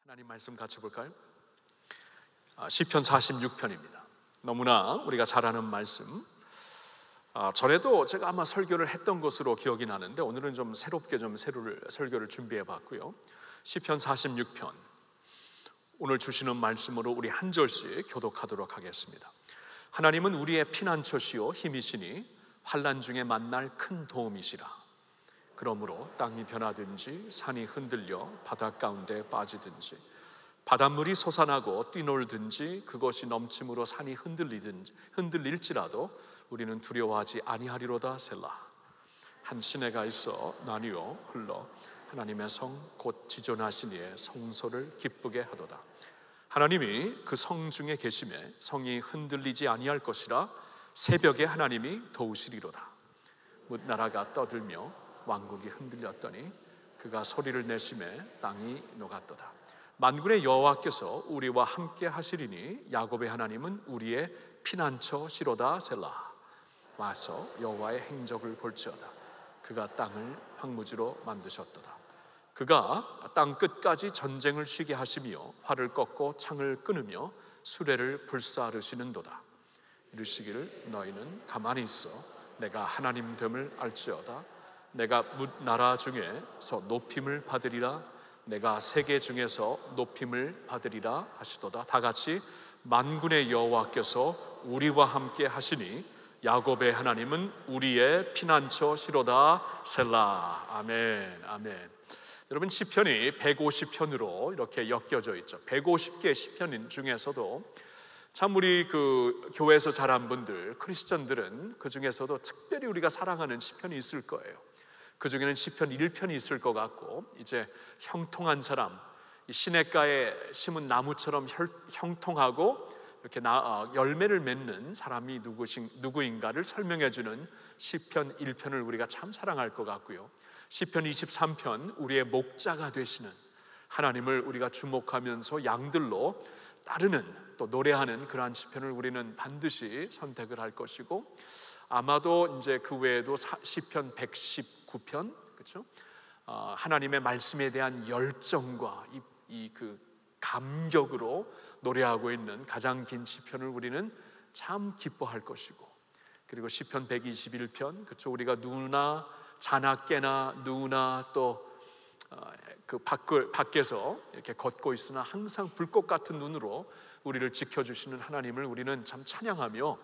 하나님 말씀 같이 볼까요? 시편 46편입니다. 너무나 우리가 잘 아는 말씀. 전에도 제가 아마 설교를 했던 것으로 기억이 나는데 오늘은 좀 새롭게 설교를 준비해 봤고요. 시편 46편 오늘 주시는 말씀으로 우리 한 절씩 교독하도록 하겠습니다. 하나님은 우리의 피난처시요 힘이시니 환난 중에 만날 큰 도움이시라. 그러므로 땅이 변하든지 산이 흔들려 바닷 가운데 빠지든지 바닷물이 솟아나고 뛰놀든지 그것이 넘침으로 산이 흔들릴지라도 우리는 두려워하지 아니하리로다. 셀라. 한 시내가 있어 나뉘어 흘러 하나님의 성 곧 지존하신 이의 성소를 기쁘게 하도다. 하나님이 그 성 중에 계심에 성이 흔들리지 아니할 것이라. 새벽에 하나님이 도우시리로다. 뭇 나라가 떠들며 왕국이 흔들렸더니 그가 소리를 내심에 땅이 녹았도다. 만군의 여호와께서 우리와 함께 하시리니 야곱의 하나님은 우리의 피난처시로다. 셀라. 와서 여호와의 행적을 볼지어다. 그가 땅을 황무지로 만드셨도다. 그가 땅 끝까지 전쟁을 쉬게 하시며 활을 꺾고 창을 끊으며 수레를 불사르시는도다. 이르시기를 너희는 가만히 있어 내가 하나님 됨을 알지어다. 내가 뭇 나라 중에서 높임을 받으리라. 내가 세계 중에서 높임을 받으리라 하시도다. 다 같이 만군의 여호와께서 우리와 함께 하시니 야곱의 하나님은 우리의 피난처시로다. 셀라. 아멘. 아멘. 여러분, 시편이 150편으로 이렇게 엮여져 있죠. 150개 시편 중에서도 참 우리 교회에서 자란 분들, 크리스천들은 그 중에서도 특별히 우리가 사랑하는 시편이 있을 거예요. 그 중에는 시편 1편이 있을 것 같고, 이제 형통한 사람, 시냇가에 심은 나무처럼 형통하고 이렇게 열매를 맺는 사람이 누구인가를 설명해주는 시편 1편을 우리가 참 사랑할 것 같고요. 시편 23편, 우리의 목자가 되시는 하나님을 우리가 주목하면서 양들로 따르는, 또 노래하는 그러한 시편을 우리는 반드시 선택을 할 것이고, 아마도 이제 그 외에도 시편 119편, 그렇죠? 하나님의 말씀에 대한 열정과 그 감격으로 노래하고 있는 가장 긴 시편을 우리는 참 기뻐할 것이고, 그리고 시편 121편, 그렇죠? 우리가 누나 자나 깨나 누나 또 그 밖에서 이렇게 걷고 있으나 항상 불꽃 같은 눈으로 우리를 지켜주시는 하나님을 우리는 참 찬양하며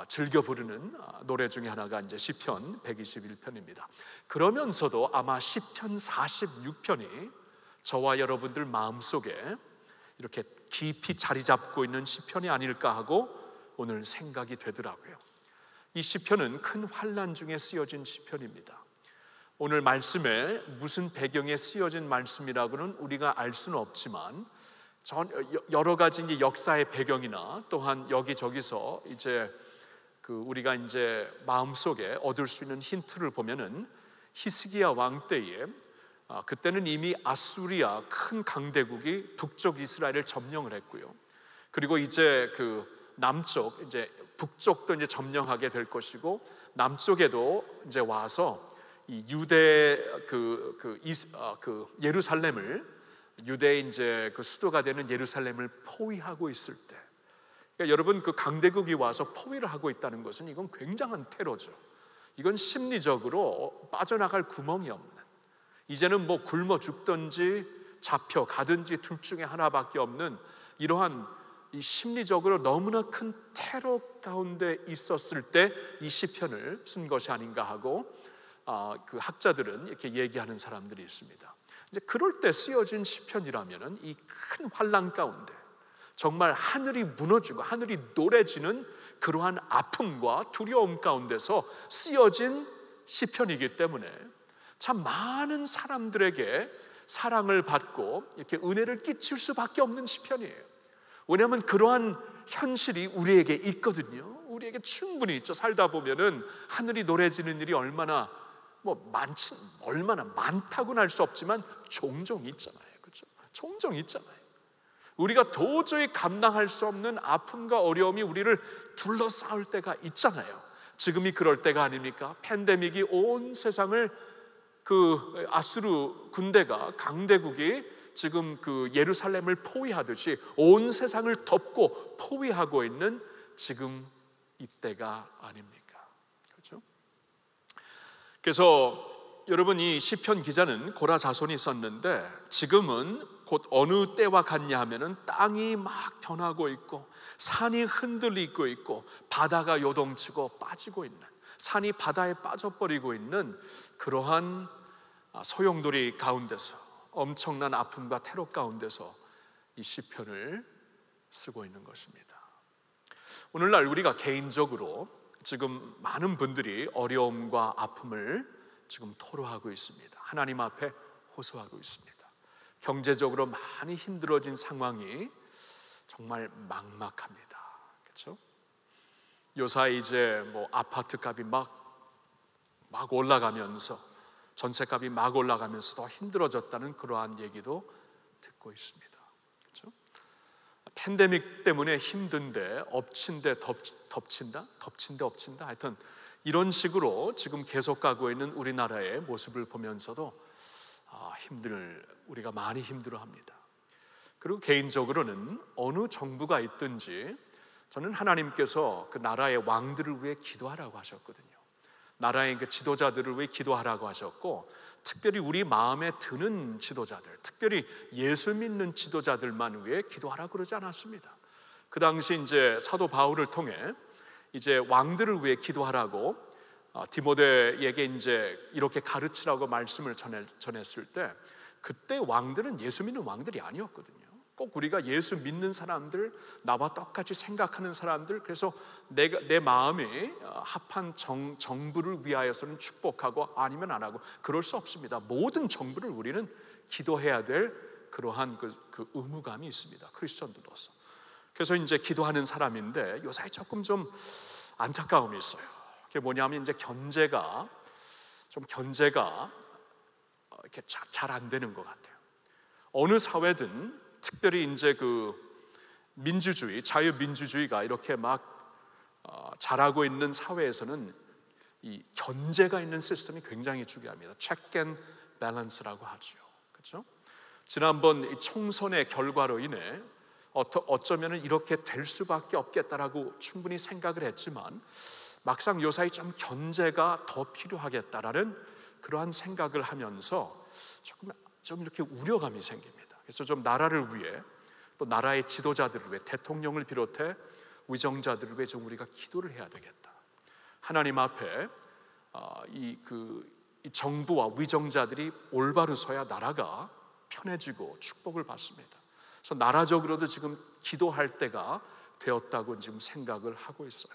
즐겨 부르는 노래 중에 하나가 이제 시편 121편입니다. 그러면서도 아마 시편 46편이 저와 여러분들 마음속에 이렇게 깊이 자리 잡고 있는 시편이 아닐까 하고 오늘 생각이 되더라고요. 이 시편은 큰 환난 중에 쓰여진 시편입니다. 오늘 말씀에 무슨 배경에 쓰여진 말씀이라고는 우리가 알 수는 없지만 여러 가지 이제 역사의 배경이나 또한 여기저기서 이제 우리가 이제 마음속에 얻을 수 있는 힌트를 보면은 히스기야 왕 때에 그때는 이미 아수리아 큰 강대국이 북쪽 이스라엘을 점령을 했고요. 그리고 이제 남쪽 이제 북쪽도 이제 점령하게 될 것이고, 남쪽에도 이제 와서 이 유대 예루살렘을, 유대의 이제 수도가 되는 예루살렘을 포위하고 있을 때, 그러니까 여러분, 강대국이 와서 포위를 하고 있다는 것은 이건 굉장한 테러죠. 이건 심리적으로 빠져나갈 구멍이 없는, 이제는 뭐 굶어 죽든지 잡혀가든지 둘 중에 하나밖에 없는 이러한 이 심리적으로 너무나 큰 테러 가운데 있었을 때 이 시편을 쓴 것이 아닌가 하고 그 학자들은 이렇게 얘기하는 사람들이 있습니다. 이제 그럴 때 쓰여진 시편이라면은 이 큰 환난 가운데 정말 하늘이 무너지고 하늘이 노래지는 그러한 아픔과 두려움 가운데서 쓰여진 시편이기 때문에 참 많은 사람들에게 사랑을 받고 이렇게 은혜를 끼칠 수밖에 없는 시편이에요. 왜냐하면 그러한 현실이 우리에게 있거든요. 우리에게 충분히 있죠. 살다 보면은 하늘이 노래지는 일이 얼마나 많다고는 할 수 없지만 종종 있잖아요. 그렇죠? 종종 있잖아요. 우리가 도저히 감당할 수 없는 아픔과 어려움이 우리를 둘러싸을 때가 있잖아요. 지금이 그럴 때가 아닙니까? 팬데믹이 온 세상을 아수르 군대가, 강대국이 지금 그 예루살렘을 포위하듯이 온 세상을 덮고 포위하고 있는 지금 이때가 아닙니까? 그렇죠? 그래서 여러분, 이 시편 기자는 고라 자손이 썼는데 지금은 곧 어느 때와 같냐 하면은 땅이 막 변하고 있고 산이 흔들리고 있고 바다가 요동치고 빠지고 있는, 산이 바다에 빠져버리고 있는 그러한 소용돌이 가운데서, 엄청난 아픔과 태로 가운데서 이 시편을 쓰고 있는 것입니다. 오늘날 우리가 개인적으로 지금 많은 분들이 어려움과 아픔을 지금 토로하고 있습니다. 하나님 앞에 호소하고 있습니다. 경제적으로 많이 힘들어진 상황이 정말 막막합니다. 그렇죠? 요사이 이제 뭐 아파트 값이 막 올라가면서, 전세값이 막 올라가면서 더 힘들어졌다는 그러한 얘기도 듣고 있습니다. 그렇죠? 팬데믹 때문에 힘든데 엎친데 덮친다? 덮친데 엎친다? 하여튼 이런 식으로 지금 계속 가고 있는 우리나라의 모습을 보면서도 우리가 많이 힘들어합니다. 그리고 개인적으로는 어느 정부가 있든지 저는 하나님께서 그 나라의 왕들을 위해 기도하라고 하셨거든요. 나라의 그 지도자들을 위해 기도하라고 하셨고, 특별히 우리 마음에 드는 지도자들, 특별히 예수 믿는 지도자들만 위해 기도하라고 그러지 않았습니다. 그 당시 이제 사도 바울을 통해 이제 왕들을 위해 기도하라고 디모데에게 이제 이렇게 가르치라고 말씀을 전했을 때, 그때 왕들은 예수 믿는 왕들이 아니었거든요. 꼭 우리가 예수 믿는 사람들, 나와 똑같이 생각하는 사람들, 그래서 내 마음이 합한 정부를 위하여서는 축복하고 아니면 안 하고 그럴 수 없습니다. 모든 정부를 우리는 기도해야 될 그러한 그 의무감이 있습니다. 크리스천들로서. 그래서 이제 기도하는 사람인데 요사이 조금 좀 안타까움이 있어요. 그게 뭐냐면 이제 견제가 이렇게 잘 안 되는 것 같아요. 어느 사회든 특별히 이제 그 민주주의, 자유민주주의가 이렇게 막 자라고 있는 사회에서는 이 견제가 있는 시스템이 굉장히 중요합니다. 체크 앤 밸런스라고 하죠. 그렇죠? 지난번 이 총선의 결과로 인해 어쩌면 이렇게 될 수밖에 없겠다라고 충분히 생각을 했지만 막상 요사이 좀 견제가 더 필요하겠다라는 그러한 생각을 하면서 좀 이렇게 우려감이 생깁니다. 그래서 좀 나라를 위해, 또 나라의 지도자들을 위해, 대통령을 비롯해 위정자들을 위해 좀 우리가 기도를 해야 되겠다. 하나님 앞에 이 정부와 위정자들이 올바로 서야 나라가 편해지고 축복을 받습니다. 그래서 나라적으로도 지금 기도할 때가 되었다고 지금 생각을 하고 있어요.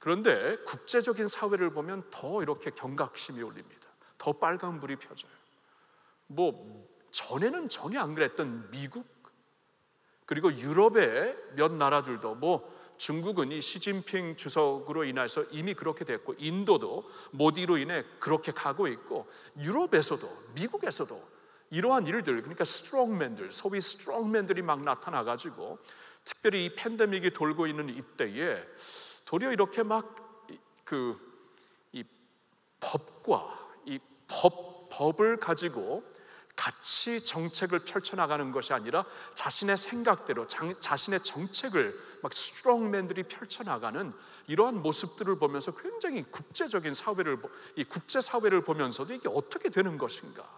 그런데 국제적인 사회를 보면 더 이렇게 경각심이 울립니다. 더 빨간불이 펴져요. 뭐 전에는 전혀 안 그랬던 미국, 그리고 유럽의 몇 나라들도, 뭐 중국은 이 시진핑 주석으로 인해서 이미 그렇게 됐고, 인도도 모디로 인해 그렇게 가고 있고, 유럽에서도 미국에서도 이러한 일들, 그러니까 스트롱맨들, 소위 스트롱맨들이 막 나타나가지고 특별히 이 팬데믹이 돌고 있는 이때에 도리어 이렇게 막 이 법과 이 법을 가지고 같이 정책을 펼쳐나가는 것이 아니라 자신의 생각대로 자신의 정책을 막 스트롱맨들이 펼쳐나가는 이러한 모습들을 보면서 굉장히 이 국제사회를 보면서도 이게 어떻게 되는 것인가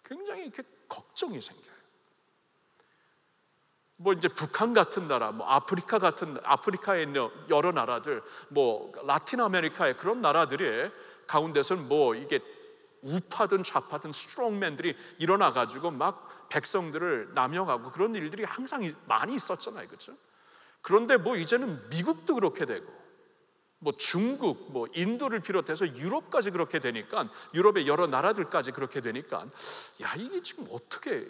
굉장히 이렇게 걱정이 생겨요. 뭐 이제 북한 같은 나라, 뭐 아프리카에 있는 여러 나라들, 뭐 라틴 아메리카의 그런 나라들의 가운데서는 뭐 이게 우파든 좌파든 스트롱맨들이 일어나 가지고 막 백성들을 남용하고 그런 일들이 항상 많이 있었잖아요, 그렇죠? 그런데 뭐 이제는 미국도 그렇게 되고, 뭐 중국, 뭐 인도를 비롯해서 유럽까지 그렇게 되니까, 유럽의 여러 나라들까지 그렇게 되니까, 야, 이게 지금 어떻게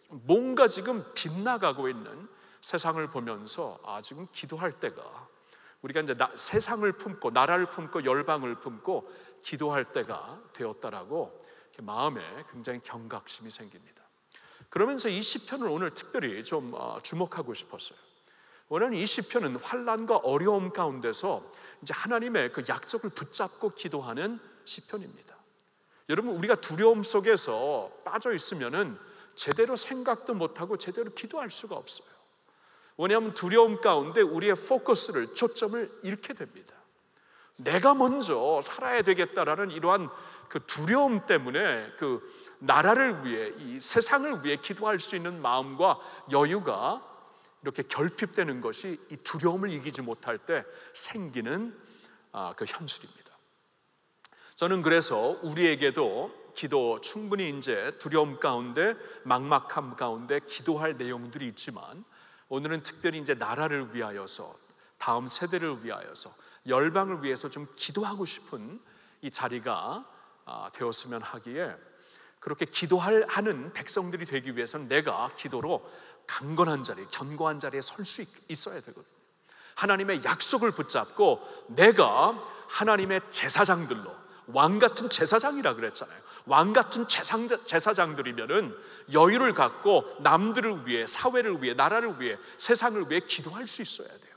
뭔가 지금 빗나가고 있는 세상을 보면서 지금 기도할 때가, 우리가 이제 세상을 품고 나라를 품고 열방을 품고 기도할 때가 되었다라고 마음에 굉장히 경각심이 생깁니다. 그러면서 이 시편을 오늘 특별히 좀 주목하고 싶었어요. 왜냐하면 이 시편은 환난과 어려움 가운데서 이제 하나님의 그 약속을 붙잡고 기도하는 시편입니다. 여러분, 우리가 두려움 속에서 빠져 있으면은 제대로 생각도 못하고 제대로 기도할 수가 없어요. 왜냐하면 두려움 가운데 우리의 포커스를, 초점을 잃게 됩니다. 내가 먼저 살아야 되겠다라는 이러한 그 두려움 때문에 그 나라를 위해, 이 세상을 위해 기도할 수 있는 마음과 여유가 이렇게 결핍되는 것이 이 두려움을 이기지 못할 때 생기는 그 현실입니다. 저는 그래서 우리에게도 기도, 충분히 이제 두려움 가운데, 막막함 가운데 기도할 내용들이 있지만, 오늘은 특별히 이제 나라를 위하여서, 다음 세대를 위하여서, 열방을 위해서 좀 기도하고 싶은 이 자리가 되었으면 하기에, 그렇게 기도하는 백성들이 되기 위해서는 내가 기도로 강건한 자리, 견고한 자리에 설 수 있어야 되거든요. 하나님의 약속을 붙잡고 내가 하나님의 제사장들로, 왕 같은 제사장이라 그랬잖아요. 왕 같은 제사장들이면은 여유를 갖고 남들을 위해, 사회를 위해, 나라를 위해, 세상을 위해 기도할 수 있어야 돼요.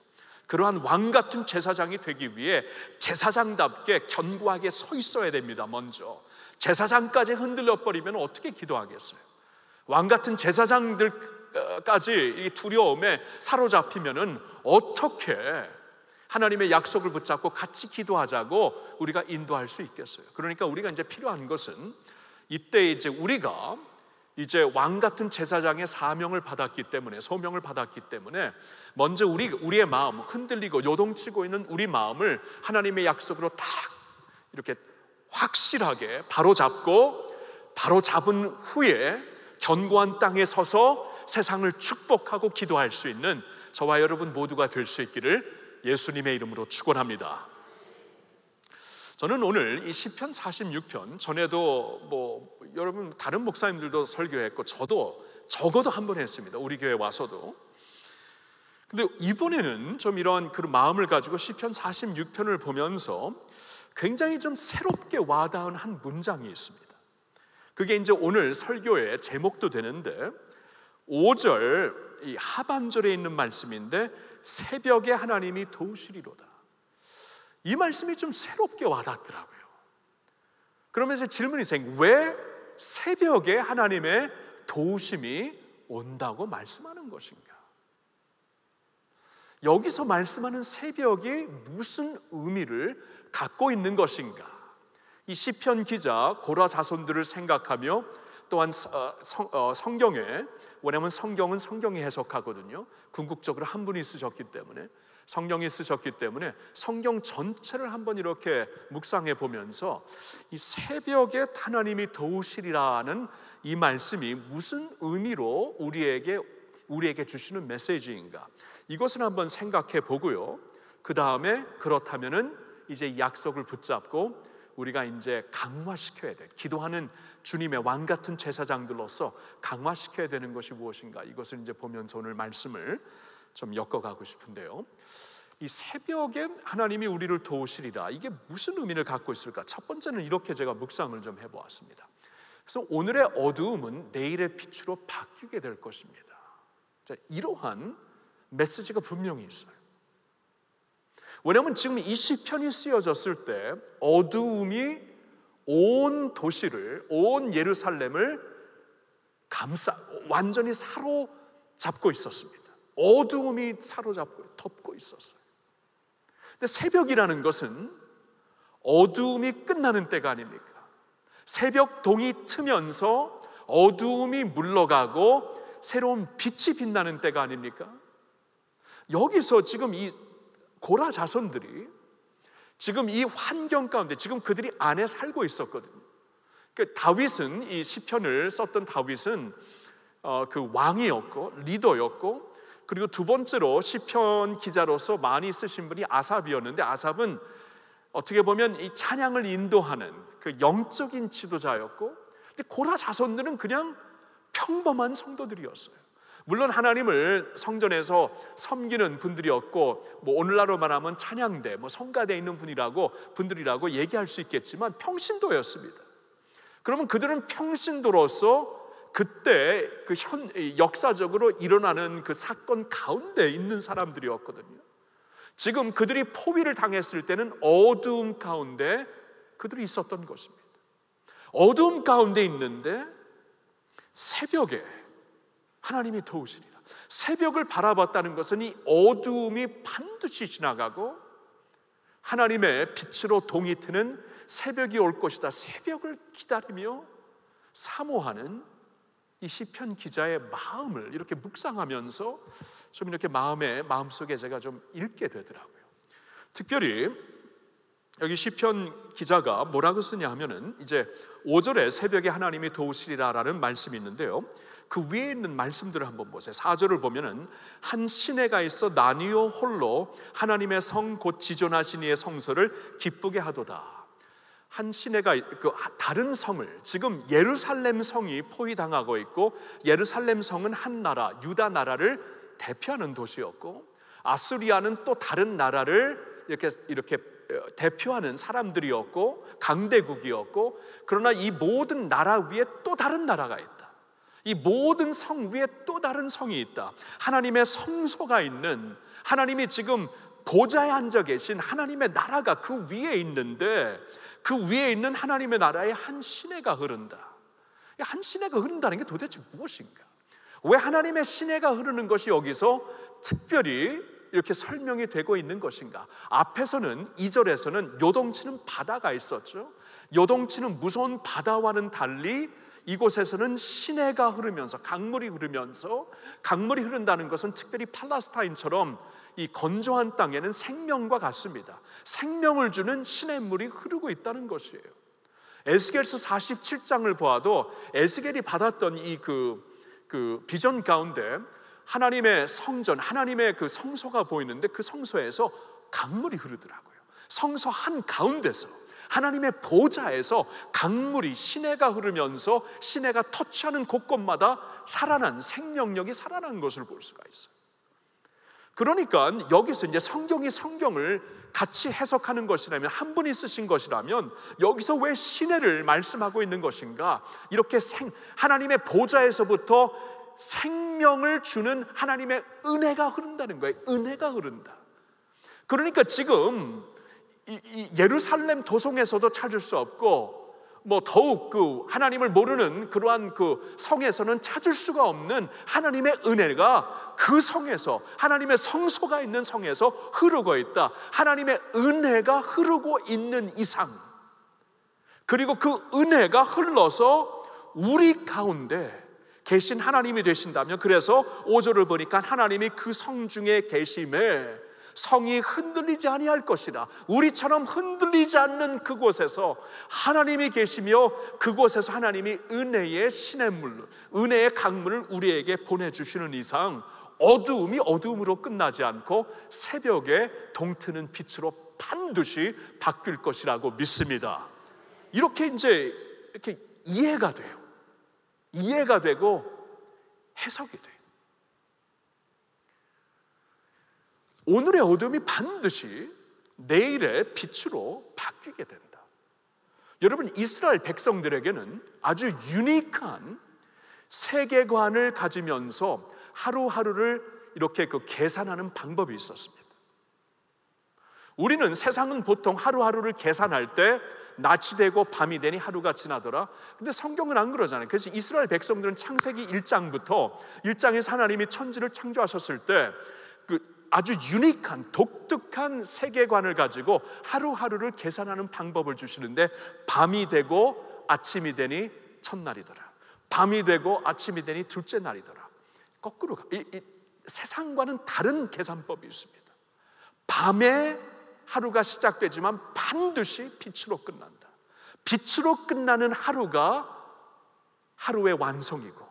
그러한 왕 같은 제사장이 되기 위해 제사장답게 견고하게 서 있어야 됩니다. 먼저 제사장까지 흔들려 버리면 어떻게 기도하겠어요? 왕 같은 제사장들까지 이 두려움에 사로잡히면은 어떻게 하나님의 약속을 붙잡고 같이 기도하자고 우리가 인도할 수 있겠어요? 그러니까 우리가 이제 필요한 것은, 이때 이제 우리가 이제 왕 같은 제사장의 사명을 받았기 때문에, 소명을 받았기 때문에 먼저 우리의 마음, 흔들리고 요동치고 있는 우리 마음을 하나님의 약속으로 딱 이렇게 확실하게 바로잡은 후에 견고한 땅에 서서 세상을 축복하고 기도할 수 있는 저와 여러분 모두가 될 수 있기를 예수님의 이름으로 축원합니다. 저는 오늘 이 시편 46편, 전에도 여러분 다른 목사님들도 설교했고 저도 적어도 한 번 했습니다. 우리 교회 와서도. 근데 이번에는 좀 이런 그런 마음을 가지고 시편 46편을 보면서 굉장히 좀 새롭게 와닿은 한 문장이 있습니다. 그게 이제 오늘 설교의 제목도 되는데, 5절 이 하반절에 있는 말씀인데, 새벽에 하나님이 도우시리로다. 이 말씀이 좀 새롭게 와닿더라고요. 그러면서 질문이 생겨요. 왜 새벽에 하나님의 도우심이 온다고 말씀하는 것인가? 여기서 말씀하는 새벽이 무슨 의미를 갖고 있는 것인가? 이 시편 기자 고라 자손들을 생각하며, 또한 성경에, 왜냐하면 성경은 성경이 해석하거든요. 궁극적으로 한 분이 쓰셨기 때문에, 성령이 쓰셨기 때문에 성경 전체를 한번 이렇게 묵상해 보면서 이 새벽에 하나님이 도우시리라는 이 말씀이 무슨 의미로 우리에게 주시는 메시지인가, 이것을 한번 생각해 보고요. 그 다음에 그렇다면은 이제 약속을 붙잡고 우리가 이제 강화시켜야 돼. 기도하는 주님의 왕 같은 제사장들로서 강화시켜야 되는 것이 무엇인가, 이것을 이제 보면서 오늘 말씀을 좀 엮어가고 싶은데요. 이 새벽에 하나님이 우리를 도우시리라, 이게 무슨 의미를 갖고 있을까? 첫 번째는 이렇게 제가 묵상을 좀 해보았습니다. 그래서 오늘의 어두움은 내일의 빛으로 바뀌게 될 것입니다. 자, 이러한 메시지가 분명히 있어요. 왜냐하면 지금 이 시편이 쓰여졌을 때 어두움이 온 도시를, 온 예루살렘을 완전히 사로잡고 있었습니다. 어두움이 사로잡고 덮고 있었어요. 근데 새벽이라는 것은 어두움이 끝나는 때가 아닙니까? 새벽 동이 트면서 어두움이 물러가고 새로운 빛이 빛나는 때가 아닙니까? 여기서 지금 이 고라 자손들이 지금 이 환경 가운데, 지금 그들이 안에 살고 있었거든요. 그 다윗은, 이 시편을 썼던 다윗은 그 왕이었고 리더였고, 그리고 두 번째로 시편 기자로서 많이 쓰신 분이 아삽이었는데, 아삽은 어떻게 보면 이 찬양을 인도하는 그 영적인 지도자였고, 근데 고라 자손들은 그냥 평범한 성도들이었어요. 물론 하나님을 성전에서 섬기는 분들이었고, 오늘날로 말하면 찬양대, 성가대에 있는 분들이라고 얘기할 수 있겠지만 평신도였습니다. 그러면 그들은 평신도로서 그때 그 역사적으로 일어나는 그 사건 가운데 있는 사람들이었거든요. 지금 그들이 포위를 당했을 때는 어두움 가운데 그들이 있었던 것입니다. 어두움 가운데 있는데 새벽에 하나님이 도우시리라. 새벽을 바라봤다는 것은 이 어두움이 반드시 지나가고 하나님의 빛으로 동이 트는 새벽이 올 것이다. 새벽을 기다리며 사모하는 이 시편 기자의 마음을 이렇게 묵상하면서 좀 이렇게 마음속에 제가 좀 읽게 되더라고요. 특별히 여기 시편 기자가 뭐라고 쓰냐 하면은 이제 5절에 새벽에 하나님이 도우시리라라는 말씀이 있는데요, 그 위에 있는 말씀들을 한번 보세요. 4절을 보면은 한 시내가 있어 나뉘어 홀로 하나님의 성 곧 지존하신 이의 성소를 기쁘게 하도다. 한 시내가 그 다른 성을, 지금 예루살렘 성이 포위당하고 있고 예루살렘 성은 한 나라 유다 나라를 대표하는 도시였고 아수리아는 또 다른 나라를 이렇게 대표하는 사람들이었고 강대국이었고, 그러나 이 모든 나라 위에 또 다른 나라가 있다. 이 모든 성 위에 또 다른 성이 있다. 하나님의 성소가 있는, 하나님이 지금 보좌에 앉아 계신 하나님의 나라가 그 위에 있는데, 그 위에 있는 하나님의 나라에 한 시내가 흐른다. 한 시내가 흐른다는 게 도대체 무엇인가? 왜 하나님의 시내가 흐르는 것이 여기서 특별히 이렇게 설명이 되고 있는 것인가? 앞에서는 2절에서는 요동치는 바다가 있었죠. 요동치는 무서운 바다와는 달리 이곳에서는 시내가 흐르면서 강물이 흐르면서, 강물이 흐른다는 것은 특별히 팔레스타인처럼 이 건조한 땅에는 생명과 같습니다. 생명을 주는 시냇물이 흐르고 있다는 것이에요. 에스겔서 47장을 보아도 에스겔이 받았던 이 그 비전 가운데 하나님의 성전, 하나님의 그 성소가 보이는데 그 성소에서 강물이 흐르더라고요. 성소 한 가운데서 하나님의 보좌에서 강물이, 시내가 흐르면서 시내가 터치하는 곳곳마다 살아난 생명력이 살아난 것을 볼 수가 있어요. 그러니까 여기서 이제 성경이 성경을 같이 해석하는 것이라면, 한 분이 쓰신 것이라면 여기서 왜 시내를 말씀하고 있는 것인가? 이렇게 하나님의 보좌에서부터 생명을 주는 하나님의 은혜가 흐른다는 거예요. 은혜가 흐른다. 그러니까 지금 이 예루살렘 도성에서도 찾을 수 없고, 뭐 더욱 그 하나님을 모르는 그러한 그 성에서는 찾을 수가 없는 하나님의 은혜가 그 성에서, 하나님의 성소가 있는 성에서 흐르고 있다. 하나님의 은혜가 흐르고 있는 이상, 그리고 그 은혜가 흘러서 우리 가운데 계신 하나님이 되신다면, 그래서 5절을 보니까 하나님이 그 성 중에 계심에 성이 흔들리지 아니할 것이라. 우리처럼 흔들리지 않는 그곳에서 하나님이 계시며 그곳에서 하나님이 은혜의 시냇물, 은혜의 강물을 우리에게 보내주시는 이상 어두움이 어두움으로 끝나지 않고 새벽에 동트는 빛으로 반드시 바뀔 것이라고 믿습니다. 이렇게 이제 이렇게 이해가 돼요. 이해가 되고 해석이 돼요. 오늘의 어둠이 반드시 내일의 빛으로 바뀌게 된다. 여러분, 이스라엘 백성들에게는 아주 유니크한 세계관을 가지면서 하루하루를 이렇게 계산하는 방법이 있었습니다. 우리는 세상은 보통 하루하루를 계산할 때 낮이 되고 밤이 되니 하루가 지나더라. 근데 성경은 안 그러잖아요. 그래서 이스라엘 백성들은 창세기 1장부터 1장에서 하나님이 천지를 창조하셨을 때 아주 유니크한 독특한 세계관을 가지고 하루하루를 계산하는 방법을 주시는데, 밤이 되고 아침이 되니 첫날이더라, 밤이 되고 아침이 되니 둘째 날이더라. 거꾸로 이 세상과는 다른 계산법이 있습니다. 밤에 하루가 시작되지만 반드시 빛으로 끝난다. 빛으로 끝나는 하루가 하루의 완성이고,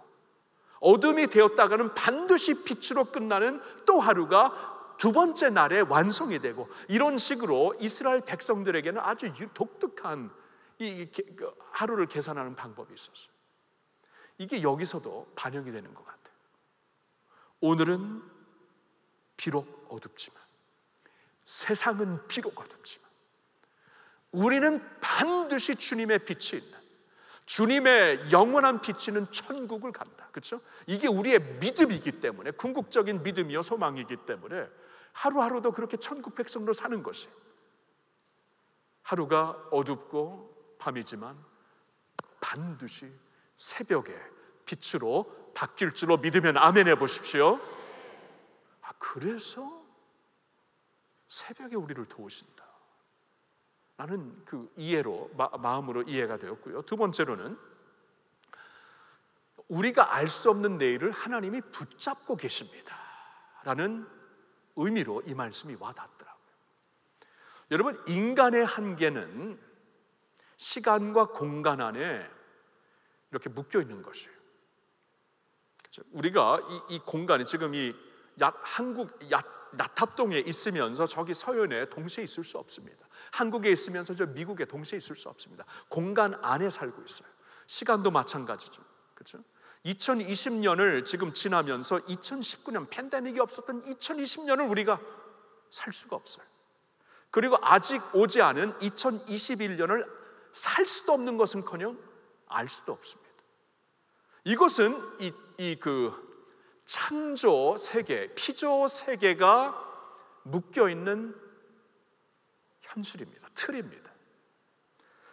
어둠이 되었다가는 반드시 빛으로 끝나는 또 하루가 두 번째 날에 완성이 되고, 이런 식으로 이스라엘 백성들에게는 아주 독특한 하루를 계산하는 방법이 있었어요. 이게 여기서도 반영이 되는 것 같아요. 오늘은 비록 어둡지만, 세상은 비록 어둡지만 우리는 반드시 주님의 빛이 있는, 주님의 영원한 빛이는 천국을 간다. 그렇죠? 이게 우리의 믿음이기 때문에, 궁극적인 믿음이요 소망이기 때문에 하루하루도 그렇게 천국 백성으로 사는 것이에요. 하루가 어둡고 밤이지만 반드시 새벽에 빛으로 바뀔 줄로 믿으면 아멘 해보십시오. 그래서 새벽에 우리를 도우신다. 라는 그 이해로, 마음으로 이해가 되었고요. 두 번째로는 우리가 알 수 없는 내일을 하나님이 붙잡고 계십니다 라는 의미로 이 말씀이 와닿더라고요. 여러분, 인간의 한계는 시간과 공간 안에 이렇게 묶여 있는 것이에요. 그렇죠? 우리가 이 공간이 지금 이 한국 야탑동에 있으면서 저기 서현에 동시에 있을 수 없습니다. 한국에 있으면서 저 미국에 동시에 있을 수 없습니다. 공간 안에 살고 있어요. 시간도 마찬가지죠. 그렇죠? 2020년을 지금 지나면서 2019년 팬데믹이 없었던 2020년을 우리가 살 수가 없어요. 그리고 아직 오지 않은 2021년을 살 수도 없는 것은커녕 알 수도 없습니다. 이것은 그 창조 세계, 피조 세계가 묶여 있는 현실입니다. 틀입니다.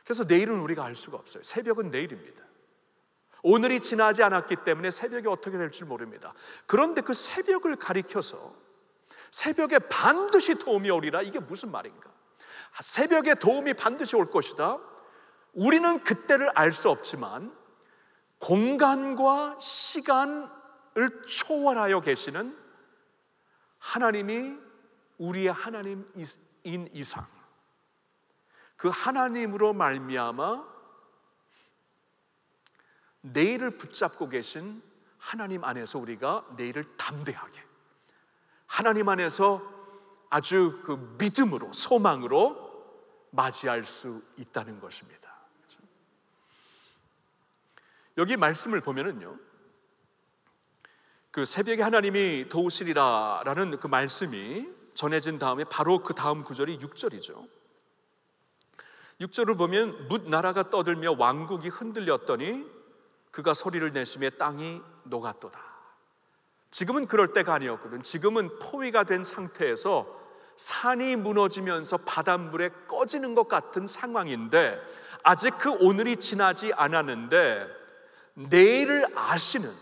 그래서 내일은 우리가 알 수가 없어요. 새벽은 내일입니다. 오늘이 지나지 않았기 때문에 새벽이 어떻게 될지 모릅니다. 그런데 그 새벽을 가리켜서 새벽에 반드시 도움이 오리라, 이게 무슨 말인가? 새벽에 도움이 반드시 올 것이다. 우리는 그때를 알 수 없지만 공간과 시간을 초월하여 계시는 하나님이 우리의 하나님인 이상, 그 하나님으로 말미암아 내일을 붙잡고 계신 하나님 안에서 우리가 내일을 담대하게, 하나님 안에서 아주 그 믿음으로, 소망으로 맞이할 수 있다는 것입니다. 여기 말씀을 보면은요, 그 새벽에 하나님이 도우시리라라는 그 말씀이 전해진 다음에 바로 그 다음 구절이 6절이죠. 6절을 보면 뭇 나라가 떠들며 왕국이 흔들렸더니 그가 소리를 내시며 땅이 녹았도다. 지금은 그럴 때가 아니었거든. 지금은 포위가 된 상태에서 산이 무너지면서 바닷물에 꺼지는 것 같은 상황인데, 아직 그 오늘이 지나지 않았는데 내일을 아시는,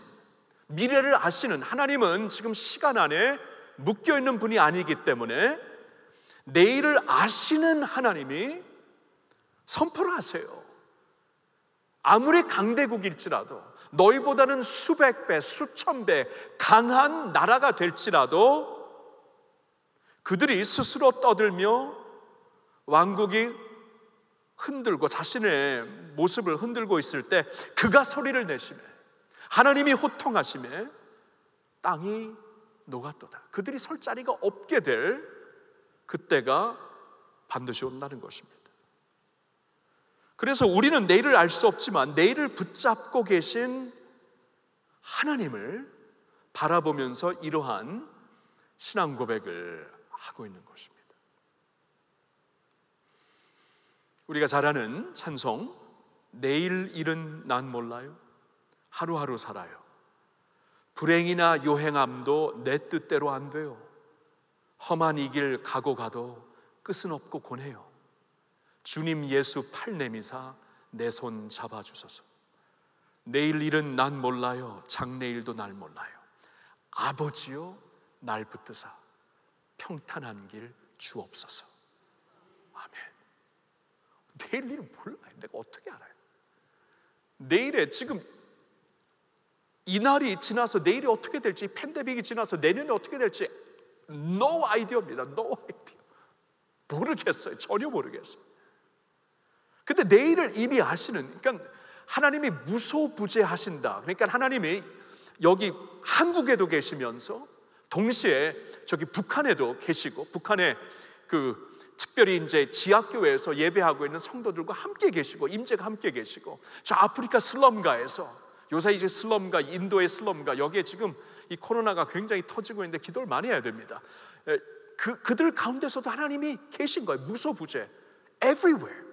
미래를 아시는 하나님은 지금 시간 안에 묶여있는 분이 아니기 때문에 내일을 아시는 하나님이 선포를 하세요. 아무리 강대국일지라도, 너희보다는 수백 배, 수천 배 강한 나라가 될지라도 그들이 스스로 떠들며 왕국이 흔들고 자신의 모습을 흔들고 있을 때 그가 소리를 내시매, 하나님이 호통하시매 땅이 녹았도다. 그들이 설 자리가 없게 될 그때가 반드시 온다는 것입니다. 그래서 우리는 내일을 알 수 없지만 내일을 붙잡고 계신 하나님을 바라보면서 이러한 신앙 고백을 하고 있는 것입니다. 우리가 잘 아는 찬송, 내일 일은 난 몰라요, 하루하루 살아요, 불행이나 요행함도 내 뜻대로 안 돼요, 험한 이 길 가고 가도 끝은 없고 고뇌요, 주님 예수 팔 내미사 내 손 잡아주소서. 내일 일은 난 몰라요, 장래일도 날 몰라요, 아버지요 날 붙드사 평탄한 길 주옵소서. 아멘. 내일 일은 몰라요. 내가 어떻게 알아요? 내일에 지금 이 날이 지나서 내일이 어떻게 될지, 팬데믹이 지나서 내년에 어떻게 될지 no idea입니다. no idea. 모르겠어요. 전혀 모르겠어요. 근데 내일을 이미 아시는, 그러니까 하나님이 무소부재하신다. 그러니까 하나님이 여기 한국에도 계시면서 동시에 저기 북한에도 계시고, 북한에 그 특별히 이제 지하교회에서 예배하고 있는 성도들과 함께 계시고, 임재가 함께 계시고, 저 아프리카 슬럼가에서, 요새 이제 슬럼가, 인도의 슬럼가, 여기에 지금 이 코로나가 굉장히 터지고 있는데 기도를 많이 해야 됩니다. 그들 가운데서도 하나님이 계신 거예요. 무소부재, everywhere.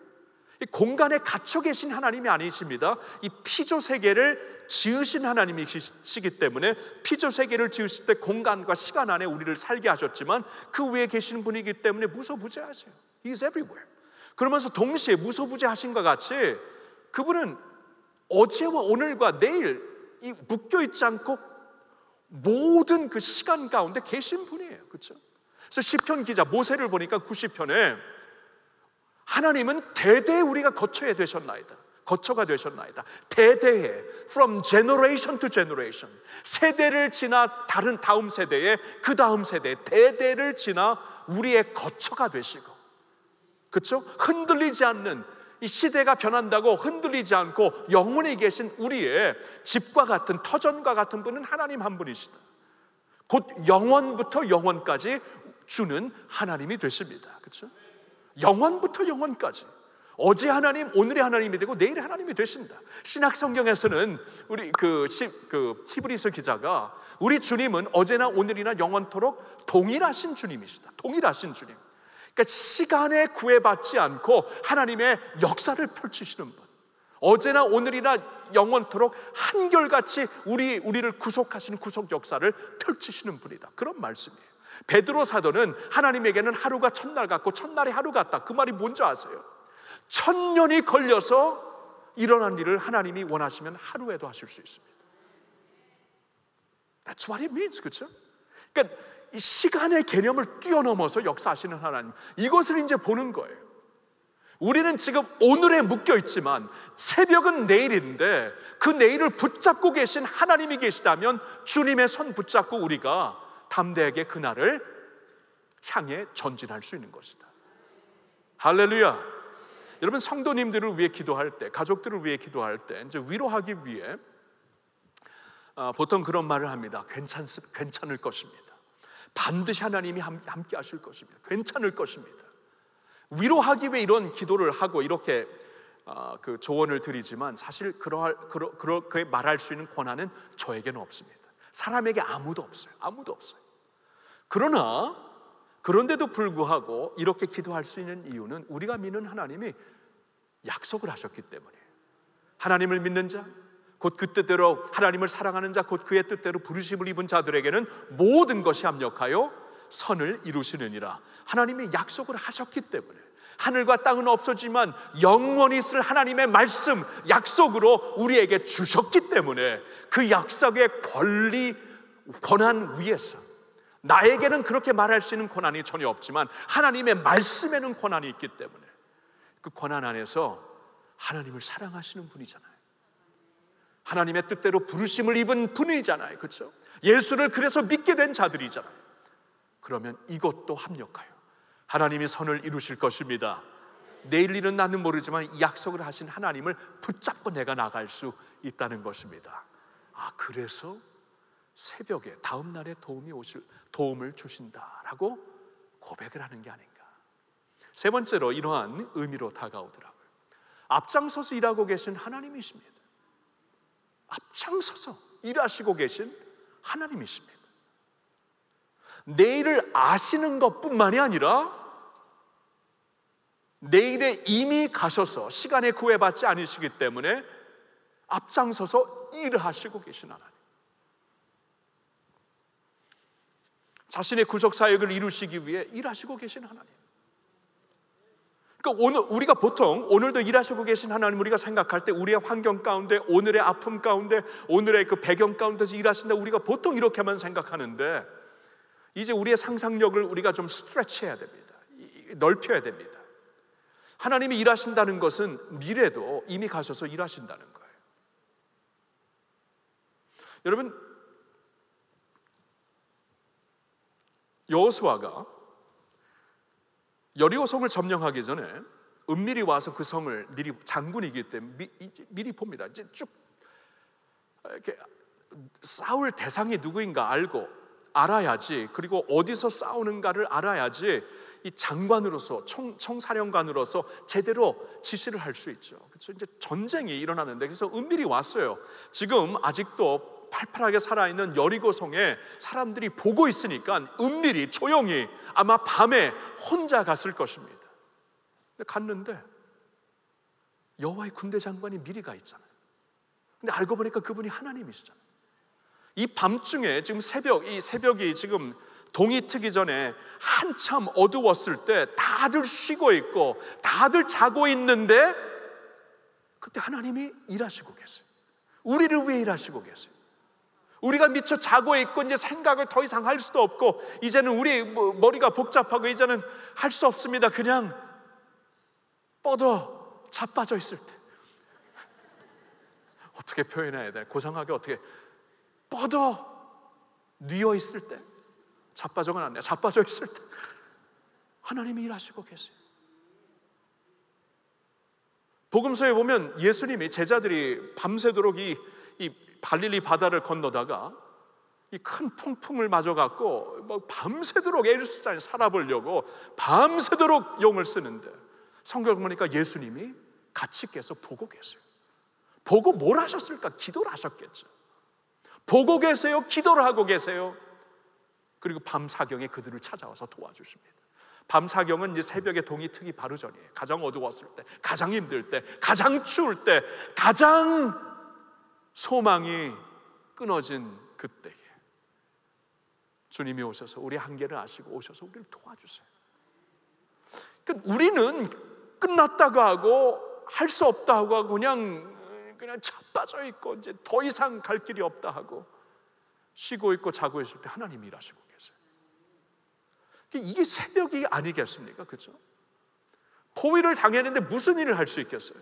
이 공간에 갇혀 계신 하나님이 아니십니다. 이 피조 세계를 지으신 하나님이시기 때문에 피조 세계를 지으실 때 공간과 시간 안에 우리를 살게 하셨지만 그 위에 계시는 분이기 때문에 무소부재하세요. He is everywhere. 그러면서 동시에 무소부재하신 것 같이 그분은 어제와 오늘과 내일 묶여 있지 않고 모든 그 시간 가운데 계신 분이에요. 그렇죠? 그래서 시편 기자 모세를 보니까 90편에 하나님은 대대에 우리가 거처가 되셨나이다. 대대에, from generation to generation, 세대를 지나 다음 세대에, 그 다음 세대, 대대를 지나 우리의 거처가 되시고, 그렇죠? 흔들리지 않는, 이 시대가 변한다고 흔들리지 않고 영원히 계신 우리의 집과 같은, 터전과 같은 분은 하나님 한 분이시다. 곧 영원부터 영원까지 주는 하나님이 되십니다. 그렇죠? 영원부터 영원까지, 어제 하나님, 오늘의 하나님이 되고 내일의 하나님이 되신다. 신약 성경에서는 우리 히브리서 기자가 우리 주님은 어제나 오늘이나 영원토록 동일하신 주님이시다. 동일하신 주님. 그러니까 시간에 구애받지 않고 하나님의 역사를 펼치시는 분, 어제나 오늘이나 영원토록 한결같이 우리를 구속하시는 구속 역사를 펼치시는 분이다. 그런 말씀이에요. 베드로 사도는 하나님에게는 하루가 첫날 같고 첫날이 하루 같다. 그 말이 뭔지 아세요? 1000년이 걸려서 일어난 일을 하나님이 원하시면 하루에도 하실 수 있습니다. That's what it means, 그렇죠? 그러니까 이 시간의 개념을 뛰어넘어서 역사하시는 하나님, 이것을 이제 보는 거예요. 우리는 지금 오늘에 묶여 있지만 새벽은 내일인데, 그 내일을 붙잡고 계신 하나님이 계시다면 주님의 손 붙잡고 우리가 담대하게 그날을 향해 전진할 수 있는 것이다. 할렐루야. 여러분, 성도님들을 위해 기도할 때, 가족들을 위해 기도할 때 이제 위로하기 위해 보통 그런 말을 합니다. 괜찮을 것입니다. 반드시 하나님이 함께 하실 것입니다. 괜찮을 것입니다. 위로하기 위해 이런 기도를 하고 이렇게 그 조언을 드리지만, 사실 그렇게 말할 수 있는 권한은 저에게는 없습니다. 사람에게 아무도 없어요. 그런데도 불구하고 이렇게 기도할 수 있는 이유는 우리가 믿는 하나님이 약속을 하셨기 때문이에요. 하나님을 믿는 자, 곧 그 뜻대로 하나님을 사랑하는 자, 곧 그의 뜻대로 부르심을 입은 자들에게는 모든 것이 합력하여 선을 이루시느니라. 하나님이 약속을 하셨기 때문에, 하늘과 땅은 없어지만 영원히 있을 하나님의 말씀, 약속으로 우리에게 주셨기 때문에, 그 약속의 권한 위에서, 나에게는 그렇게 말할 수 있는 권한이 전혀 없지만 하나님의 말씀에는 권한이 있기 때문에, 그 권한 안에서 하나님을 사랑하시는 분이잖아요. 하나님의 뜻대로 부르심을 입은 분이잖아요. 그렇죠? 예수를 그래서 믿게 된 자들이잖아요. 그러면 이것도 합력하여 하나님이 선을 이루실 것입니다. 내일 일은 나는 모르지만 이 약속을 하신 하나님을 붙잡고 내가 나갈 수 있다는 것입니다. 그래서 새벽에 다음 날에 도움을 주신다라고 고백을 하는 게 아닌가. 세 번째로 이러한 의미로 다가오더라고요. 앞장서서 일하고 계신 하나님이십니다. 앞장서서 일하시고 계신 하나님이십니다. 내일을 아시는 것뿐만이 아니라 내일에 이미 가셔서 시간에 구애받지 않으시기 때문에 앞장서서 일을 하시고 계신 하나님, 자신의 구속 사역을 이루시기 위해 일하시고 계신 하나님. 그러니까 오늘 우리가 보통 오늘도 일하시고 계신 하나님, 우리가 생각할 때 우리의 환경 가운데, 오늘의 아픔 가운데, 오늘의 그 배경 가운데서 일하신다, 우리가 보통 이렇게만 생각하는데, 이제 우리의 상상력을 우리가 좀 스트레치해야 됩니다. 넓혀야 됩니다. 하나님이 일하신다는 것은 미래도 이미 가셔서 일하신다는 거예요. 여러분, 여호수아가 여리고 성을 점령하기 전에 은밀히 와서 그 성을 미리, 장군이기 때문에 미리 봅니다. 이제 쭉 이렇게 싸울 대상이 누구인가 알아야지, 그리고 어디서 싸우는가를 알아야지 이 장관으로서, 총사령관으로서 제대로 지시를 할 수 있죠. 그렇죠? 이제 전쟁이 일어나는데, 그래서 은밀히 왔어요. 지금 아직도 팔팔하게 살아있는 여리고성에 사람들이 보고 있으니까 은밀히 조용히, 아마 밤에 혼자 갔을 것입니다. 근데 갔는데 여호와의 군대 장관이 미리 가 있잖아요. 근데 알고 보니까 그분이 하나님이시잖아요. 이 밤중에, 지금 이 새벽이 지금 동이 트기 전에 한참 어두웠을 때 다들 쉬고 있고 다들 자고 있는데, 그때 하나님이 일하시고 계세요. 우리를 위해 일하시고 계세요. 우리가 미처 자고 있고 이제 생각을 더 이상 할 수도 없고 이제는 우리 머리가 복잡하고 이제는 할 수 없습니다. 그냥 뻗어 자빠져 있을 때, 어떻게 표현해야 돼? 고상하게 어떻게, 뻗어 뉘어 있을 때, 자빠져가 아니라 자빠져 있을 때 하나님이 일하시고 계세요. 복음서에 보면 예수님이 제자들이 밤새도록 이 갈릴리 바다를 건너다가 이 큰 풍풍을 맞아갖고 뭐 밤새도록 에르수잔에 살아보려고 밤새도록 용을 쓰는데 성경을 보니까 예수님이 같이 계속 보고 계세요. 보고 뭘 하셨을까? 기도를 하셨겠죠. 보고 계세요. 기도를 하고 계세요. 그리고 밤사경에 그들을 찾아와서 도와주십니다. 밤사경은 이제 새벽에 동이 트기 바로 전이에요. 가장 어두웠을 때, 가장 힘들 때, 가장 추울 때, 가장 소망이 끊어진 그때에 주님이 오셔서 우리 한계를 아시고 오셔서 우리를 도와주세요. 그러니까 우리는 끝났다고 하고 할 수 없다고 하고 그냥 자빠져 있고 이제 더 이상 갈 길이 없다 하고 쉬고 있고 자고 있을 때 하나님이 일하시고 계세요. 이게 새벽이 아니겠습니까? 그렇죠? 포위를 당했는데 무슨 일을 할 수 있겠어요?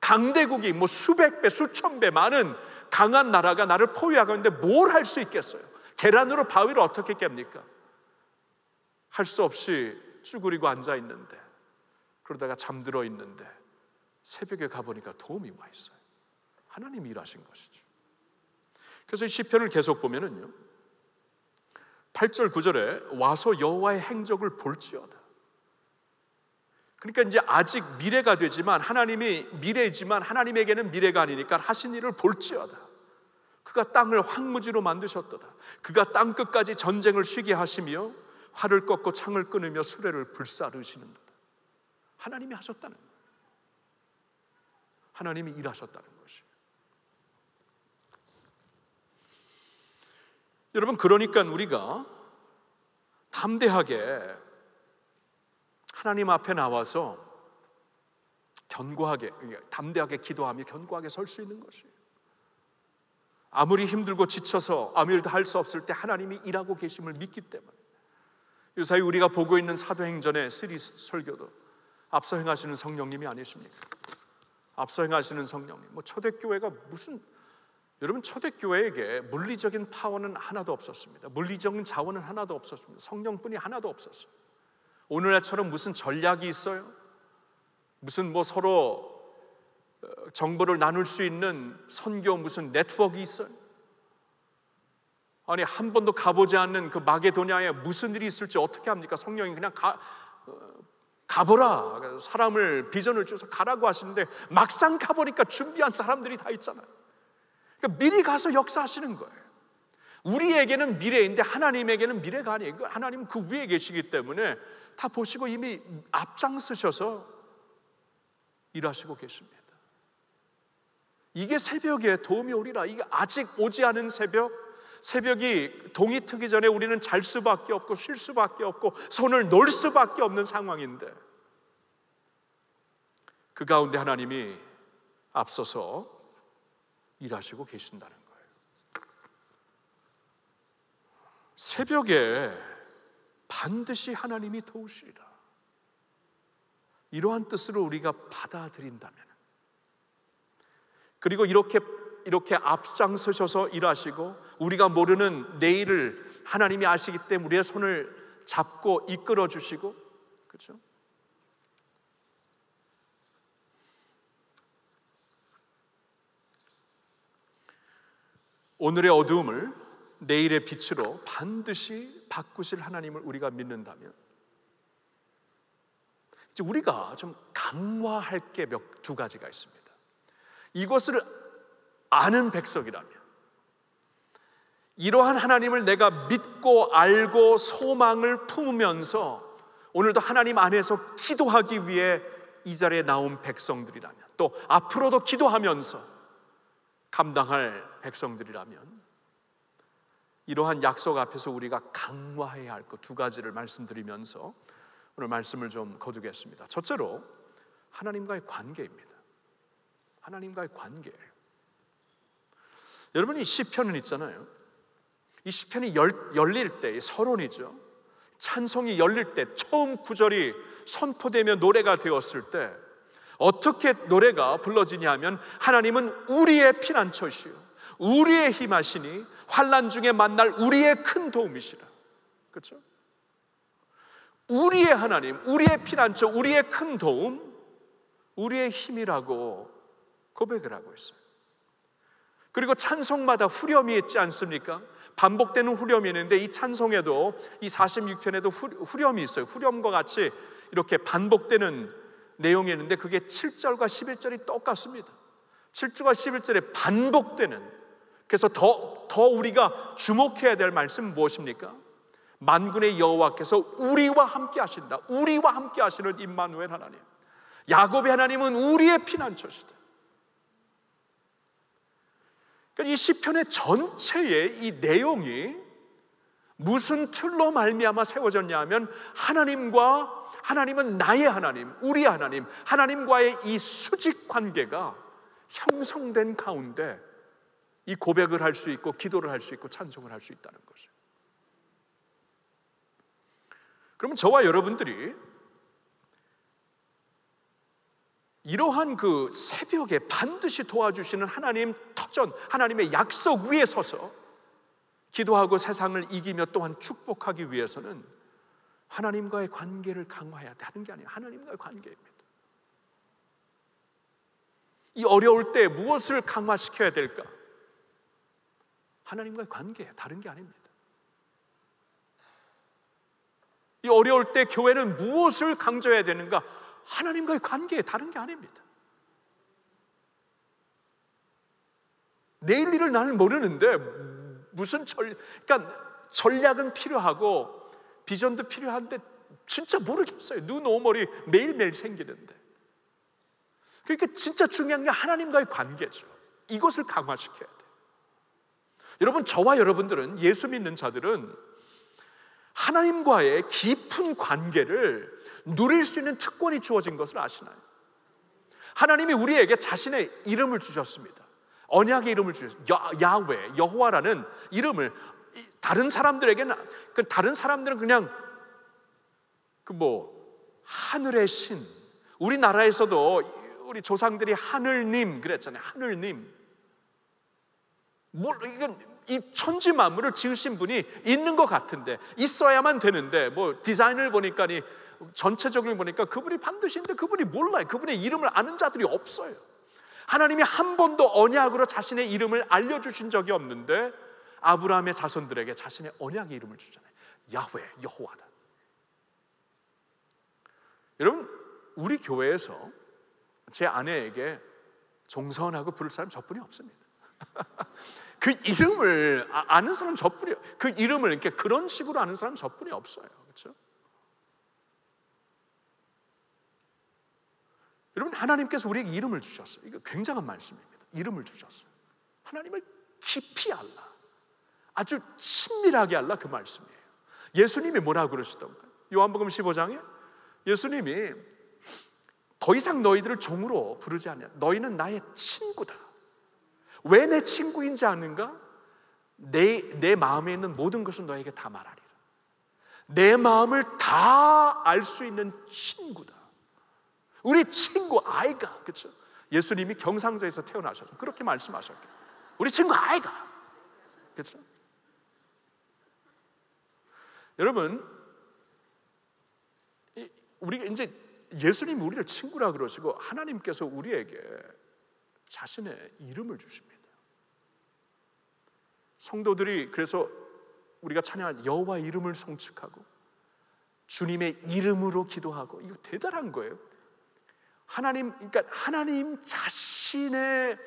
강대국이 뭐 수백 배, 수천 배 많은 강한 나라가 나를 포위하고 있는데 뭘 할 수 있겠어요? 계란으로 바위를 어떻게 깹니까? 할 수 없이 쭈그리고 앉아 있는데, 그러다가 잠들어 있는데 새벽에 가보니까 도움이 와 있어요. 하나님이 일하신 것이죠. 그래서 이 시편을 계속 보면은요, 8절 9절에 와서 여호와의 행적을 볼지어다. 그러니까 이제 아직 미래가 되지만 하나님이 미래이지만 하나님에게는 미래가 아니니까 하신 일을 볼지어다. 그가 땅을 황무지로 만드셨도다. 그가 땅 끝까지 전쟁을 쉬게 하시며 활을 꺾고 창을 끊으며 수레를 불사르시는도다. 하나님이 하셨다는 거예요. 하나님이 일하셨다는 것이에요. 여러분, 그러니까 우리가 담대하게 하나님 앞에 나와서 견고하게, 담대하게 기도하며 견고하게 설 수 있는 것이에요. 아무리 힘들고 지쳐서 아무 일도 할 수 없을 때 하나님이 일하고 계심을 믿기 때문에. 요사이 우리가 보고 있는 사도행전의 3 설교도 앞서 행하시는 성령님이 아니십니까? 앞서 행하시는 성령님. 뭐 초대교회가 무슨, 여러분 초대교회에게 물리적인 파워는 하나도 없었습니다. 물리적인 자원은 하나도 없었습니다. 성령뿐이 하나도 없었어요. 오늘날처럼 무슨 전략이 있어요? 무슨 뭐 서로 정보를 나눌 수 있는 선교 무슨 네트워크가 있어요? 아니, 한 번도 가보지 않는 그 마게도냐에 무슨 일이 있을지 어떻게 합니까? 성령이 그냥 가보라, 사람을 비전을 주셔서 가라고 하시는데 막상 가보니까 준비한 사람들이 다 있잖아요. 그러니까 미리 가서 역사하시는 거예요. 우리에게는 미래인데 하나님에게는 미래가 아니에요. 하나님은 그 위에 계시기 때문에 다 보시고 이미 앞장서셔서 일하시고 계십니다. 이게 새벽에 도움이 오리라. 이게 아직 오지 않은 새벽, 새벽이 동이 트기 전에 우리는 잘 수밖에 없고 쉴 수밖에 없고 손을 놓을 수밖에 없는 상황인데 그 가운데 하나님이 앞서서 일하시고 계신다는 거예요. 새벽에 반드시 하나님이 도우시리라. 이러한 뜻으로 우리가 받아들인다면, 그리고 이렇게 앞장서셔서 일하시고 우리가 모르는 내일을 하나님이 아시기 때문에 우리의 손을 잡고 이끌어 주시고, 그렇죠? 오늘의 어두움을 내일의 빛으로 반드시 바꾸실 하나님을 우리가 믿는다면, 이제 우리가 좀 강화할 게 두 가지가 있습니다. 이것을 아는 백성이라면, 이러한 하나님을 내가 믿고 알고 소망을 품으면서 오늘도 하나님 안에서 기도하기 위해 이 자리에 나온 백성들이라면, 또 앞으로도 기도하면서 감당할 백성들이라면, 이러한 약속 앞에서 우리가 강화해야 할 것 두 가지를 말씀드리면서 오늘 말씀을 좀 거두겠습니다. 첫째로 하나님과의 관계입니다. 하나님과의 관계예요. 여러분, 이 시편은 있잖아요. 이 시편이 열릴 때, 서론이죠. 찬송이 열릴 때 처음 구절이 선포되며 노래가 되었을 때 어떻게 노래가 불러지냐 하면, 하나님은 우리의 피난처시요 우리의 힘하시니 환난 중에 만날 우리의 큰 도움이시라. 그렇죠? 우리의 하나님, 우리의 피난처, 우리의 큰 도움, 우리의 힘이라고 고백을 하고 있어요. 그리고 찬송마다 후렴이 있지 않습니까? 반복되는 후렴이 있는데, 이 찬송에도, 이 46편에도 후렴이 있어요. 후렴과 같이 이렇게 반복되는 내용이 있는데, 그게 7절과 11절이 똑같습니다. 7절과 11절에 반복되는, 그래서 더 우리가 주목해야 될 말씀은 무엇입니까? 만군의 여호와께서 우리와 함께 하신다. 우리와 함께 하시는 임마누엘 하나님, 야곱의 하나님은 우리의 피난처시다. 그러니까 이 시편의 전체의 이 내용이 무슨 틀로 말미암아 세워졌냐 하면, 하나님은 나의 하나님, 우리 하나님, 하나님과의 이 수직 관계가 형성된 가운데 이 고백을 할 수 있고, 기도를 할 수 있고, 찬송을 할 수 있다는 거죠. 그러면 저와 여러분들이 이러한 그 새벽에 반드시 도와주시는 하나님 터전, 하나님의 약속 위에 서서 기도하고 세상을 이기며 또한 축복하기 위해서는 하나님과의 관계를 강화해야 하는 게 아니에요. 하나님과의 관계입니다. 이 어려울 때 무엇을 강화시켜야 될까? 하나님과의 관계예요. 다른 게 아닙니다. 이 어려울 때 교회는 무엇을 강조해야 되는가? 하나님과의 관계에, 다른 게 아닙니다. 내일 일을 나는 모르는데 무슨 그러니까 전략은 필요하고 비전도 필요한데 진짜 모르겠어요. 눈, 오머리 매일매일 생기는데. 그러니까 진짜 중요한 게 하나님과의 관계죠. 이것을 강화시켜야 돼요. 여러분, 저와 여러분들은, 예수 믿는 자들은 하나님과의 깊은 관계를 누릴 수 있는 특권이 주어진 것을 아시나요? 하나님이 우리에게 자신의 이름을 주셨습니다. 언약의 이름을 주셨어요. 야훼, 여호와라는 이름을. 다른 사람들에게는, 다른 사람들은 그냥 하늘의 신, 우리나라에서도 우리 조상들이 하늘님 그랬잖아요. 하늘님. 이건 이 천지 만물을 지으신 분이 있는 것 같은데, 있어야만 되는데, 디자인을 보니까, 전체적으로 보니까 그분이 반드시 있는데 그분이 몰라요. 그분의 이름을 아는 자들이 없어요. 하나님이 한 번도 언약으로 자신의 이름을 알려주신 적이 없는데, 아브라함의 자손들에게 자신의 언약의 이름을 주잖아요. 야훼, 여호와다. 여러분, 우리 교회에서 제 아내에게 종서원하고 부를 사람 저뿐이 없습니다. 그 이름을 아는 사람 저뿐이에요. 그 이름을 이렇게 그런 식으로 아는 사람 저뿐이 없어요. 그렇죠? 여러분, 하나님께서 우리에게 이름을 주셨어요. 이거 굉장한 말씀입니다. 이름을 주셨어요. 하나님을 깊이 알라, 아주 친밀하게 알라, 그 말씀이에요. 예수님이 뭐라고 그러시던가요? 요한복음 15장에 예수님이 더 이상 너희들을 종으로 부르지 않냐, 너희는 나의 친구다. 왜 내 친구인지 아는가? 내 마음에 있는 모든 것을 너에게 다 말하리라. 내 마음을 다 알 수 있는 친구다. 우리 친구 아이가, 그렇죠? 예수님이 경상도에서 태어나셔서 그렇게 말씀하셨고, 우리 친구 아이가, 그렇죠? 여러분, 우리가 이제 예수님이 우리를 친구라 그러시고, 하나님께서 우리에게 자신의 이름을 주십니다. 성도들이 그래서 우리가 찬양한 여호와의 이름을 송축하고 주님의 이름으로 기도하고, 이거 대단한 거예요. 그러니까 하나님 자신의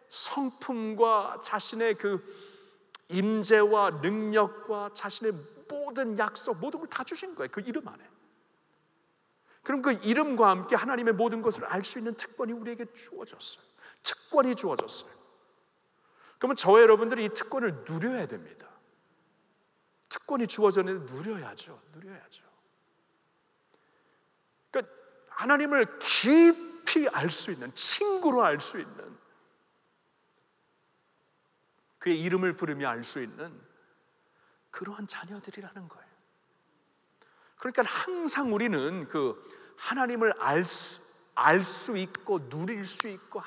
성품과 자신의 그 임재와 능력과 자신의 모든 약속, 모든 걸 다 주신 거예요. 그 이름 안에. 그럼 그 이름과 함께 하나님의 모든 것을 알 수 있는 특권이 우리에게 주어졌어요. 특권이 주어졌어요. 그러면 저와 여러분들이 이 특권을 누려야 됩니다. 특권이 주어졌는데 누려야죠. 그러니까 하나님을 깊이 알 수 있는, 친구로 알 수 있는 그의 이름을 부르며 알 수 있는 그러한 자녀들이라는 거예요. 그러니까 항상 우리는 그 하나님을 알 수 있고 누릴 수 있고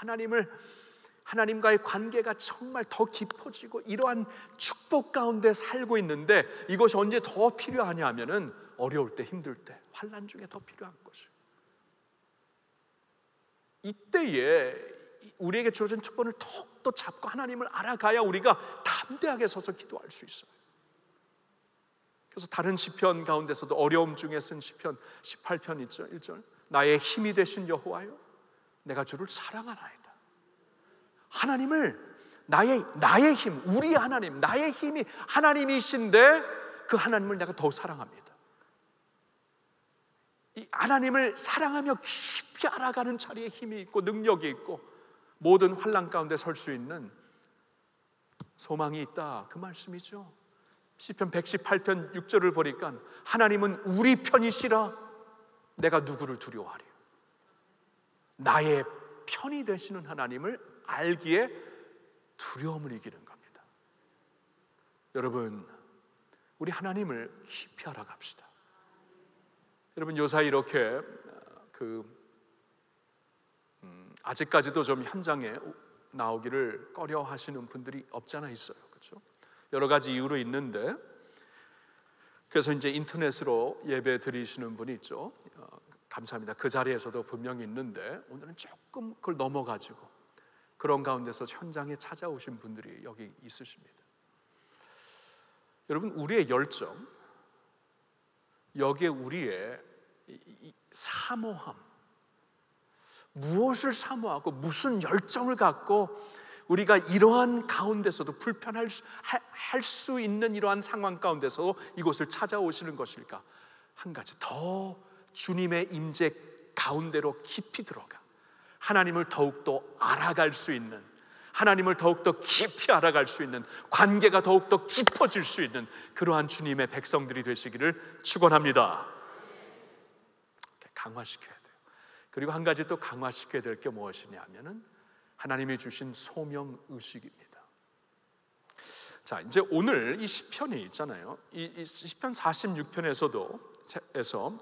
하나님과의 관계가 정말 더 깊어지고 이러한 축복 가운데 살고 있는데, 이것이 언제 더 필요하냐 하면은 어려울 때, 힘들 때, 환난 중에 더 필요한 것이에요. 이때에 우리에게 주어진 축복을 더욱더 잡고 하나님을 알아가야 우리가 담대하게 서서 기도할 수 있어요. 그래서 다른 시편 가운데서도 어려움 중에 쓴 시편 18편 있죠. 1절, 나의 힘이 되신 여호와여, 내가 주를 사랑하나이다. 하나님을 나의 힘, 우리 하나님, 나의 힘이 하나님이신데 그 하나님을 내가 더 사랑합니다. 이 하나님을 사랑하며 깊이 알아가는 자리에 힘이 있고 능력이 있고 모든 환난 가운데 설 수 있는 소망이 있다, 그 말씀이죠. 시편 118편 6절을 보니까 하나님은 우리 편이시라 내가 누구를 두려워하리요. 나의 편이 되시는 하나님을 알기에 두려움을 이기는 겁니다. 여러분, 우리 하나님을 깊이 알아갑시다. 여러분, 요사이 이렇게 아직까지도 좀 현장에 나오기를 꺼려 하시는 분들이 없지 않아 있어요. 그렇죠? 여러 가지 이유로 있는데, 그래서 이제 인터넷으로 예배 드리시는 분이 있죠. 감사합니다. 그 자리에서도 분명히 있는데 오늘은 조금 그걸 넘어가지고 그런 가운데서 현장에 찾아오신 분들이 여기 있으십니다. 여러분, 우리의 열정, 여기에 우리의 이 사모함, 무엇을 사모하고 무슨 열정을 갖고 우리가 이러한 가운데서도 불편할 수 있는 이러한 상황 가운데서 이곳을 찾아오시는 것일까? 한 가지 더 주님의 임재 가운데로 깊이 들어가 하나님을 더욱더 알아갈 수 있는, 하나님을 더욱더 깊이 알아갈 수 있는, 관계가 더욱더 깊어질 수 있는 그러한 주님의 백성들이 되시기를 축원합니다. 강화시켜야 돼요. 그리고 한 가지 또 강화시켜야 될 게 무엇이냐 하면은 하나님이 주신 소명의식입니다. 자, 이제 오늘 이 시편이 있잖아요. 이 시편 46편에서도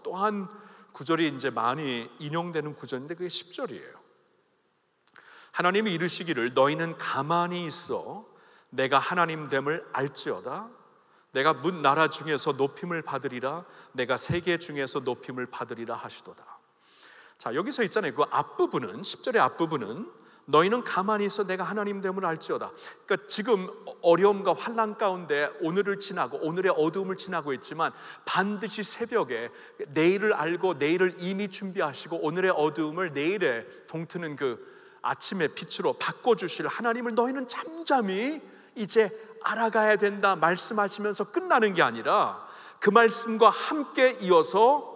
또한 구절이 이제 많이 인용되는 구절인데 그게 10절이에요. 하나님이 이르시기를 너희는 가만히 있어 내가 하나님 됨을 알지어다. 내가 문 나라 중에서 높임을 받으리라. 내가 세계 중에서 높임을 받으리라 하시도다. 자, 여기서 있잖아요. 그 앞부분은, 10절의 앞부분은 너희는 가만히 있어 내가 하나님 됨을 알지어다. 그러니까 지금 어려움과 환난 가운데 오늘을 지나고 오늘의 어두움을 지나고 있지만 반드시 새벽에 내일을 알고 내일을 이미 준비하시고 오늘의 어두움을 내일에 동트는 그 아침의 빛으로 바꿔주실 하나님을 너희는 잠잠히 이제 알아가야 된다 말씀하시면서 끝나는 게 아니라 그 말씀과 함께 이어서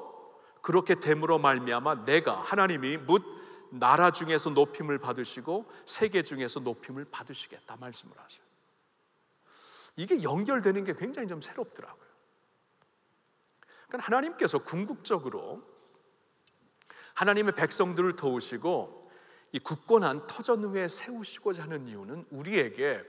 그렇게 됨으로 말미암아 내가 하나님이 묻 나라 중에서 높임을 받으시고 세계 중에서 높임을 받으시겠다 말씀을 하셔요. 이게 연결되는 게 굉장히 좀 새롭더라고요. 그러니까 하나님께서 궁극적으로 하나님의 백성들을 도우시고 이 굳건한 터전 위에 세우시고자 하는 이유는 우리에게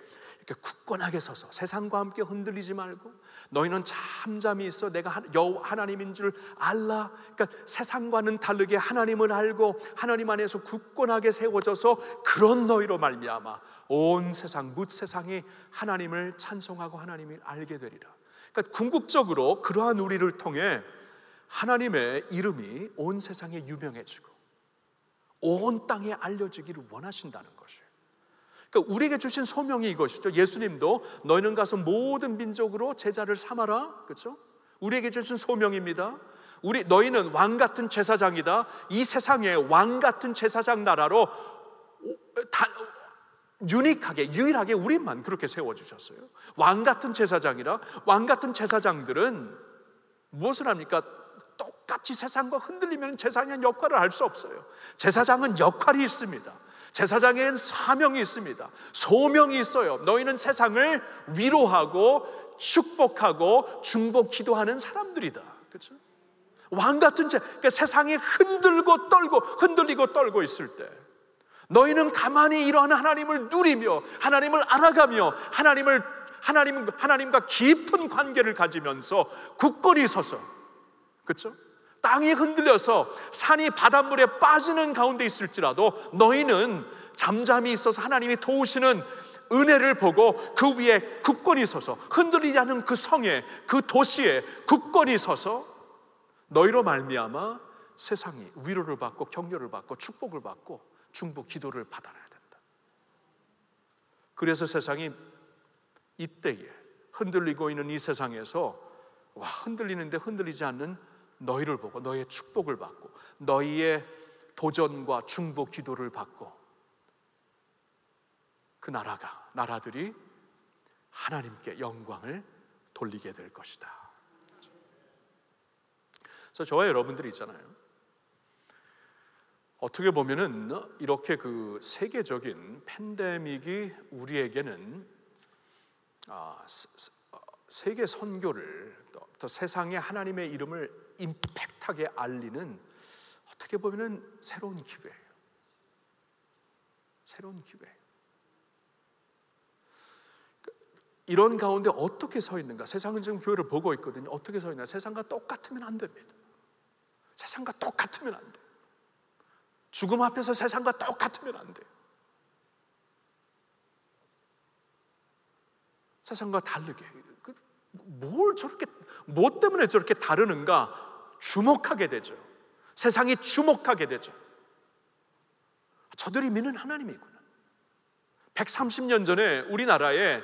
이렇게 굳건하게 서서 세상과 함께 흔들리지 말고 너희는 잠잠히 있어 내가 하나님인 줄 알라. 그러니까 세상과는 다르게 하나님을 알고 하나님 안에서 굳건하게 세워져서 그런 너희로 말미암아 온 세상 뭇 세상이 하나님을 찬송하고 하나님을 알게 되리라. 그러니까 궁극적으로 그러한 우리를 통해 하나님의 이름이 온 세상에 유명해지고 온 땅에 알려지기를 원하신다는 것이에요. 그러니까 우리에게 주신 소명이 이것이죠. 예수님도 너희는 가서 모든 민족으로 제자를 삼아라, 그렇죠? 우리에게 주신 소명입니다. 너희는 왕 같은 제사장이다. 이 세상에 왕 같은 제사장 나라로 유일하게 우리만 그렇게 세워주셨어요. 왕 같은 제사장이라. 왕 같은 제사장들은 무엇을 합니까? 똑같이 세상과 흔들리면 제사장의 역할을 할 수 없어요. 제사장은 역할이 있습니다. 제사장에는 사명이 있습니다. 소명이 있어요. 너희는 세상을 위로하고 축복하고 중보 기도하는 사람들이다. 그렇죠? 왕 같은 그러니까 세상이 흔들리고 떨고 있을 때 너희는 가만히 이러한 하나님을 누리며 하나님을 알아가며 하나님과 깊은 관계를 가지면서 굳건히 서서, 그렇죠? 땅이 흔들려서 산이 바닷물에 빠지는 가운데 있을지라도 너희는 잠잠히 있어서 하나님이 도우시는 은혜를 보고 그 위에 굳건히 서서, 흔들리지 않는 그 성에, 그 도시에 굳건히 서서 너희로 말미암아 세상이 위로를 받고 격려를 받고 축복을 받고 중보 기도를 받아야 된다. 그래서 세상이 이때에 흔들리고 있는 이 세상에서 흔들리는데 흔들리지 않는 너희를 보고 너희의 축복을 받고 너희의 도전과 중보 기도를 받고 그 나라들이 하나님께 영광을 돌리게 될 것이다. 그래서 저와 여러분들이 있잖아요, 어떻게 보면은 이렇게 그 세계적인 팬데믹이 우리에게는 세계 선교를 또 세상에 하나님의 이름을 임팩트하게 알리는 어떻게 보면은 새로운 기회예요. 새로운 기회. 이런 가운데 어떻게 서 있는가? 세상은 지금 교회를 보고 있거든요. 어떻게 서 있나? 세상과 똑같으면 안 됩니다. 세상과 똑같으면 안 돼. 죽음 앞에서 세상과 똑같으면 안 돼. 세상과 다르게, 뭐 때문에 저렇게 다르는가 주목하게 되죠. 세상이 주목하게 되죠. 저들이 믿는 하나님이구나. 130년 전에 우리나라에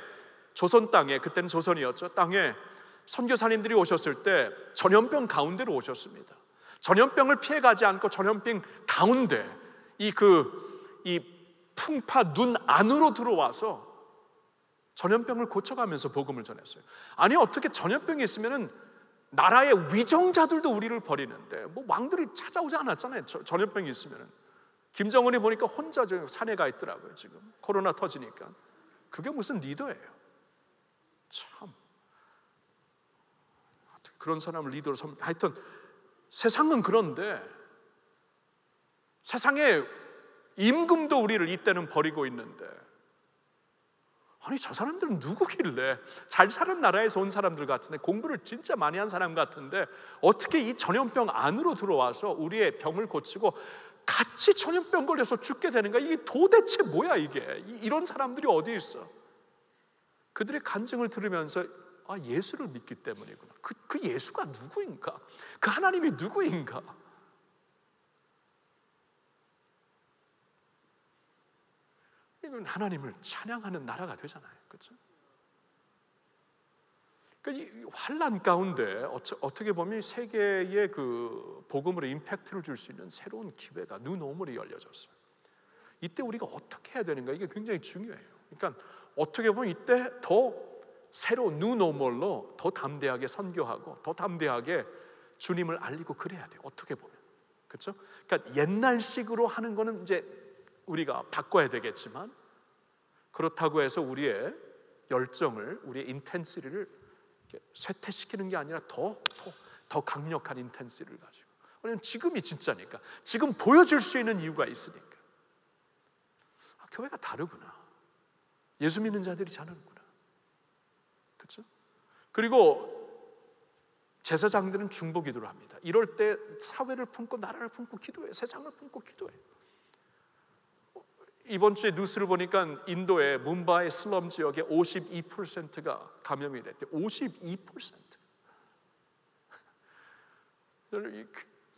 조선 땅에, 그때는 조선이었죠, 땅에 선교사님들이 오셨을 때 전염병 가운데로 오셨습니다. 전염병을 피해가지 않고 전염병 가운데 이 풍파 눈 안으로 들어와서 전염병을 고쳐가면서 복음을 전했어요. 아니, 어떻게 전염병이 있으면은 나라의 위정자들도 우리를 버리는데 뭐 왕들이 찾아오지 않았잖아요. 전염병이 있으면은. 김정은이 보니까 혼자 산에 가 있더라고요. 지금 코로나 터지니까. 그게 무슨 리더예요? 참, 그런 사람을 리더로 하여튼 세상은 그런데 세상에 임금도 우리를 이때는 버리고 있는데, 아니 저 사람들은 누구길래, 잘 사는 나라에서 온 사람들 같은데, 공부를 진짜 많이 한 사람 같은데 어떻게 이 전염병 안으로 들어와서 우리의 병을 고치고 같이 전염병 걸려서 죽게 되는가? 이게 도대체 뭐야 이게? 이런 사람들이 어디 있어? 그들의 간증을 들으면서 예수를 믿기 때문이구나. 그 예수가 누구인가? 그 하나님이 누구인가? 이건 하나님을 찬양하는 나라가 되잖아요, 그렇죠? 그러니까 이 환난 가운데 어떻게 보면 세계의 그 복음으로 임팩트를 줄 수 있는 새로운 기회가 뉴노멀이 열려졌어요. 이때 우리가 어떻게 해야 되는가? 이게 굉장히 중요해요. 그러니까 어떻게 보면 이때 더 새로운 뉴노멀로 더 담대하게 선교하고 더 담대하게 주님을 알리고 그래야 돼요. 어떻게 보면, 그렇죠? 그러니까 옛날식으로 하는 거는 이제 우리가 바꿔야 되겠지만, 그렇다고 해서 우리의 열정을, 우리의 인텐시티를 쇠퇴시키는 게 아니라 더 강력한 인텐시티를 가지고, 왜냐하면 지금이 진짜니까, 지금 보여줄 수 있는 이유가 있으니까. 교회가 다르구나. 예수 믿는 자들이 다르구나. 그렇죠? 그리고 제사장들은 중보 기도를 합니다. 이럴 때 사회를 품고 나라를 품고 기도해요. 세상을 품고 기도해요. 이번 주에 뉴스를 보니까 인도의 뭄바이 슬럼 지역의 52%가 감염이 됐대요. 52%.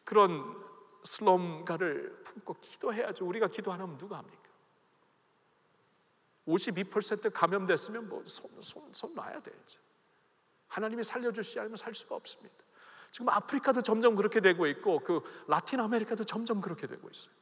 그런 슬럼가를 품고 기도해야죠. 우리가 기도 안 하면 누가 합니까? 52% 감염됐으면 뭐 손 놔야 돼야죠. 하나님이 살려주시지 않으면 살 수가 없습니다. 지금 아프리카도 점점 그렇게 되고 있고, 그 라틴 아메리카도 점점 그렇게 되고 있어요.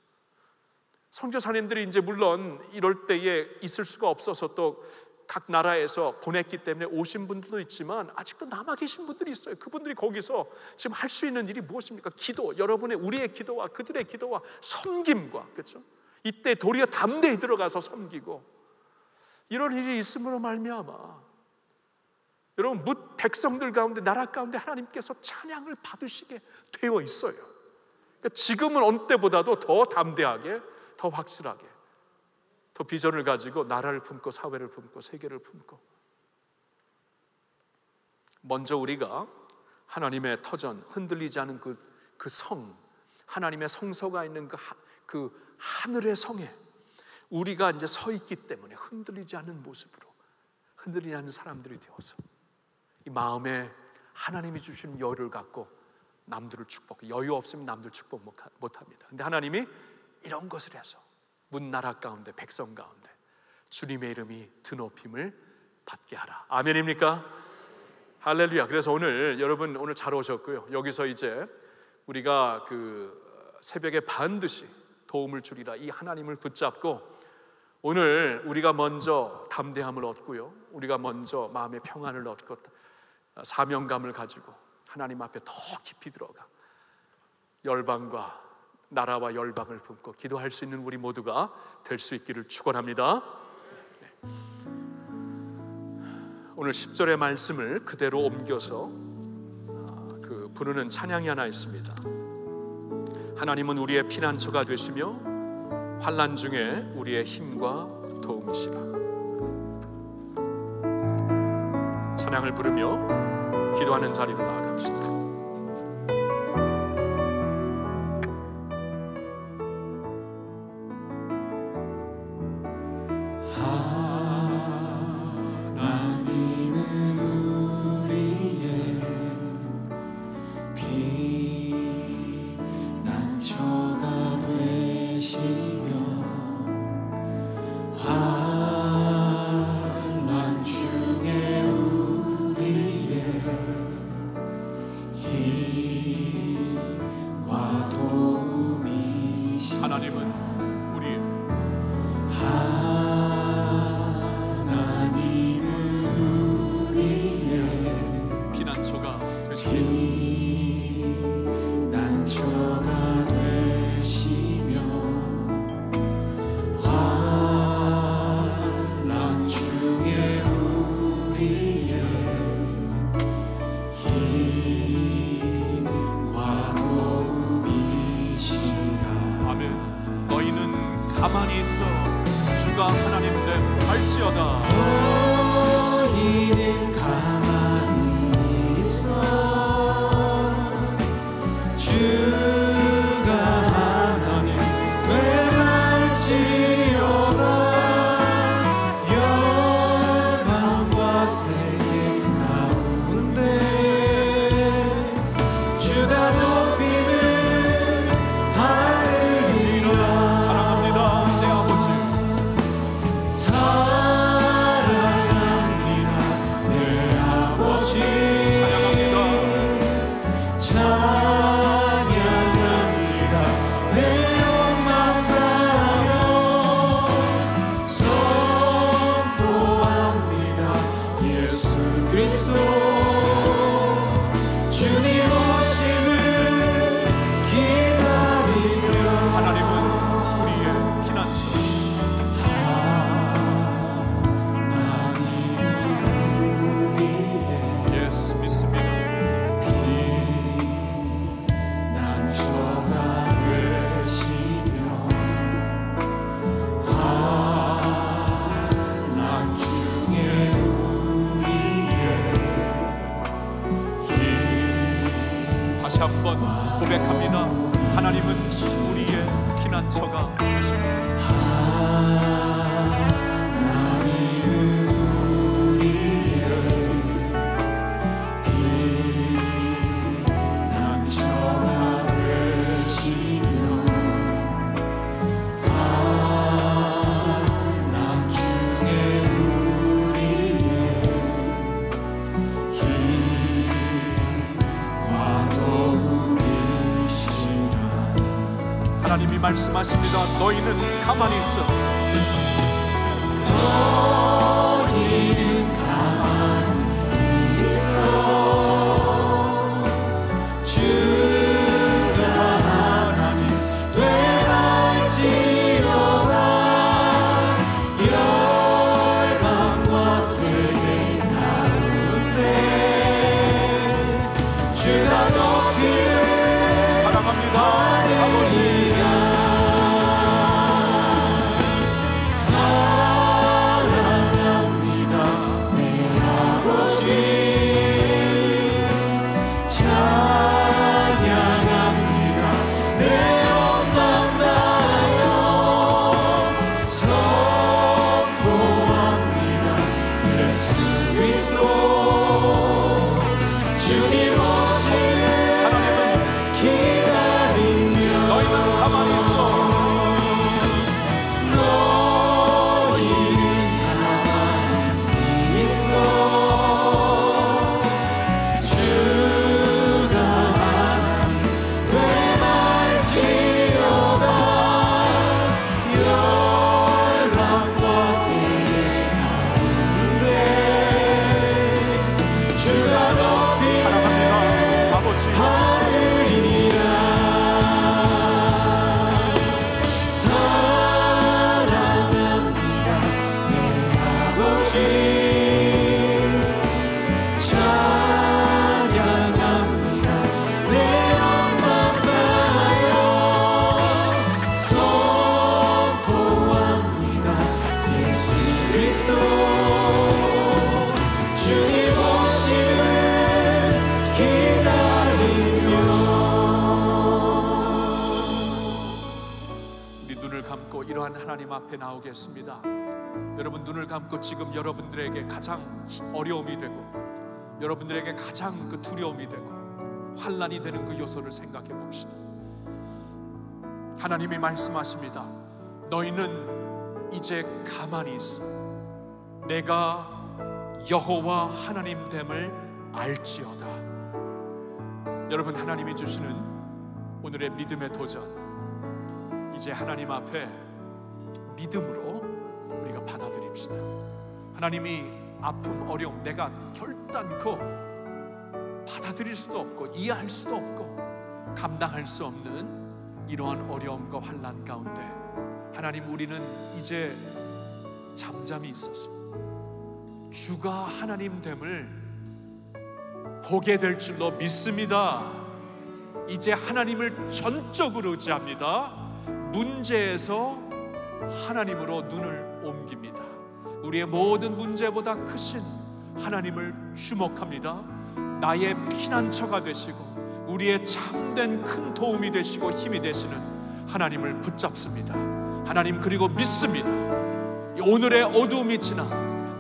선교사님들이 이제 물론 이럴 때에 있을 수가 없어서 또 각 나라에서 보냈기 때문에 오신 분들도 있지만, 아직도 남아 계신 분들이 있어요. 그분들이 거기서 지금 할 수 있는 일이 무엇입니까? 기도, 우리의 기도와 그들의 기도와 섬김과, 그렇죠? 이때 도리어 담대히 들어가서 섬기고, 이런 일이 있음으로 말미암아 여러분, 뭇 백성들 가운데, 나라 가운데 하나님께서 찬양을 받으시게 되어 있어요. 그러니까 지금은 어느 때보다도 더 담대하게, 더 확실하게 더 비전을 가지고 나라를 품고 사회를 품고 세계를 품고, 먼저 우리가 하나님의 터전, 흔들리지 않은 그 성, 하나님의 성소가 있는 그 하늘의 성에 우리가 이제 서 있기 때문에 흔들리지 않는 모습으로, 흔들리지 않는 사람들이 되어서 이 마음에 하나님이 주신 여유를 갖고 남들을 축복, 여유 없으면 남들 축복 못합니다. 근데 하나님이 이런 것을 해서 문나라 가운데, 백성 가운데 주님의 이름이 드높임을 받게 하라. 아멘입니까? 할렐루야. 그래서 여러분 오늘 잘 오셨고요. 여기서 이제 우리가 새벽에 반드시 도움을 주리라 이 하나님을 붙잡고, 오늘 우리가 먼저 담대함을 얻고요, 우리가 먼저 마음의 평안을 얻고 사명감을 가지고 하나님 앞에 더 깊이 들어가 열방과 나라와 열방을 품고 기도할 수 있는 우리 모두가 될 수 있기를 축원합니다. 오늘 10절의 말씀을 그대로 옮겨서 부르는 찬양이 하나 있습니다. 하나님은 우리의 피난처가 되시며 환난 중에 우리의 힘과 도움이시라. 찬양을 부르며 기도하는 자리로 나아갑시다. 가만히 있어 주가 하나님 됨 알지어다. 너희는 가만히 있어 주가 하나님 됨 알지어다. 열방과 세계 가운데 주가 높임을 받으리라. 한번 고백합니다. 하나님은 우리의 피난처가 되십니다. 하나님은 우리의 피난처가 되시며 환난 중에 우리의 힘과 도움이시라. 하나님이 말씀하십니다. 너희는 가만히 있어. 너희는 가만히 있어 주가 하나님 되랄지어다. 열방과 세계 가운데 주가 높이를 사랑합니다. 아버지 앞에 나오겠습니다. 여러분 눈을 감고 지금 여러분들에게 가장 어려움이 되고 여러분들에게 가장 그 두려움이 되고 환난이 되는 그 요소를 생각해 봅시다. 하나님이 말씀하십니다. 너희는 이제 가만히 있어. 내가 여호와 하나님 됨을 알지어다. 여러분, 하나님이 주시는 오늘의 믿음의 도전, 이제 하나님 앞에 믿음으로 우리가 받아들입시다. 하나님이 아픔, 어려움, 내가 결단코 받아들일 수도 없고 이해할 수도 없고 감당할 수 없는 이러한 어려움과 환난 가운데 하나님, 우리는 이제 잠잠히 있어서 주가 하나님 됨을 보게 될 줄로 믿습니다. 이제 하나님을 전적으로 의지합니다. 문제에서 하나님으로 눈을 옮깁니다. 우리의 모든 문제보다 크신 하나님을 주목합니다. 나의 피난처가 되시고 우리의 참된 큰 도움이 되시고 힘이 되시는 하나님을 붙잡습니다. 하나님, 그리고 믿습니다. 오늘의 어두움이 지나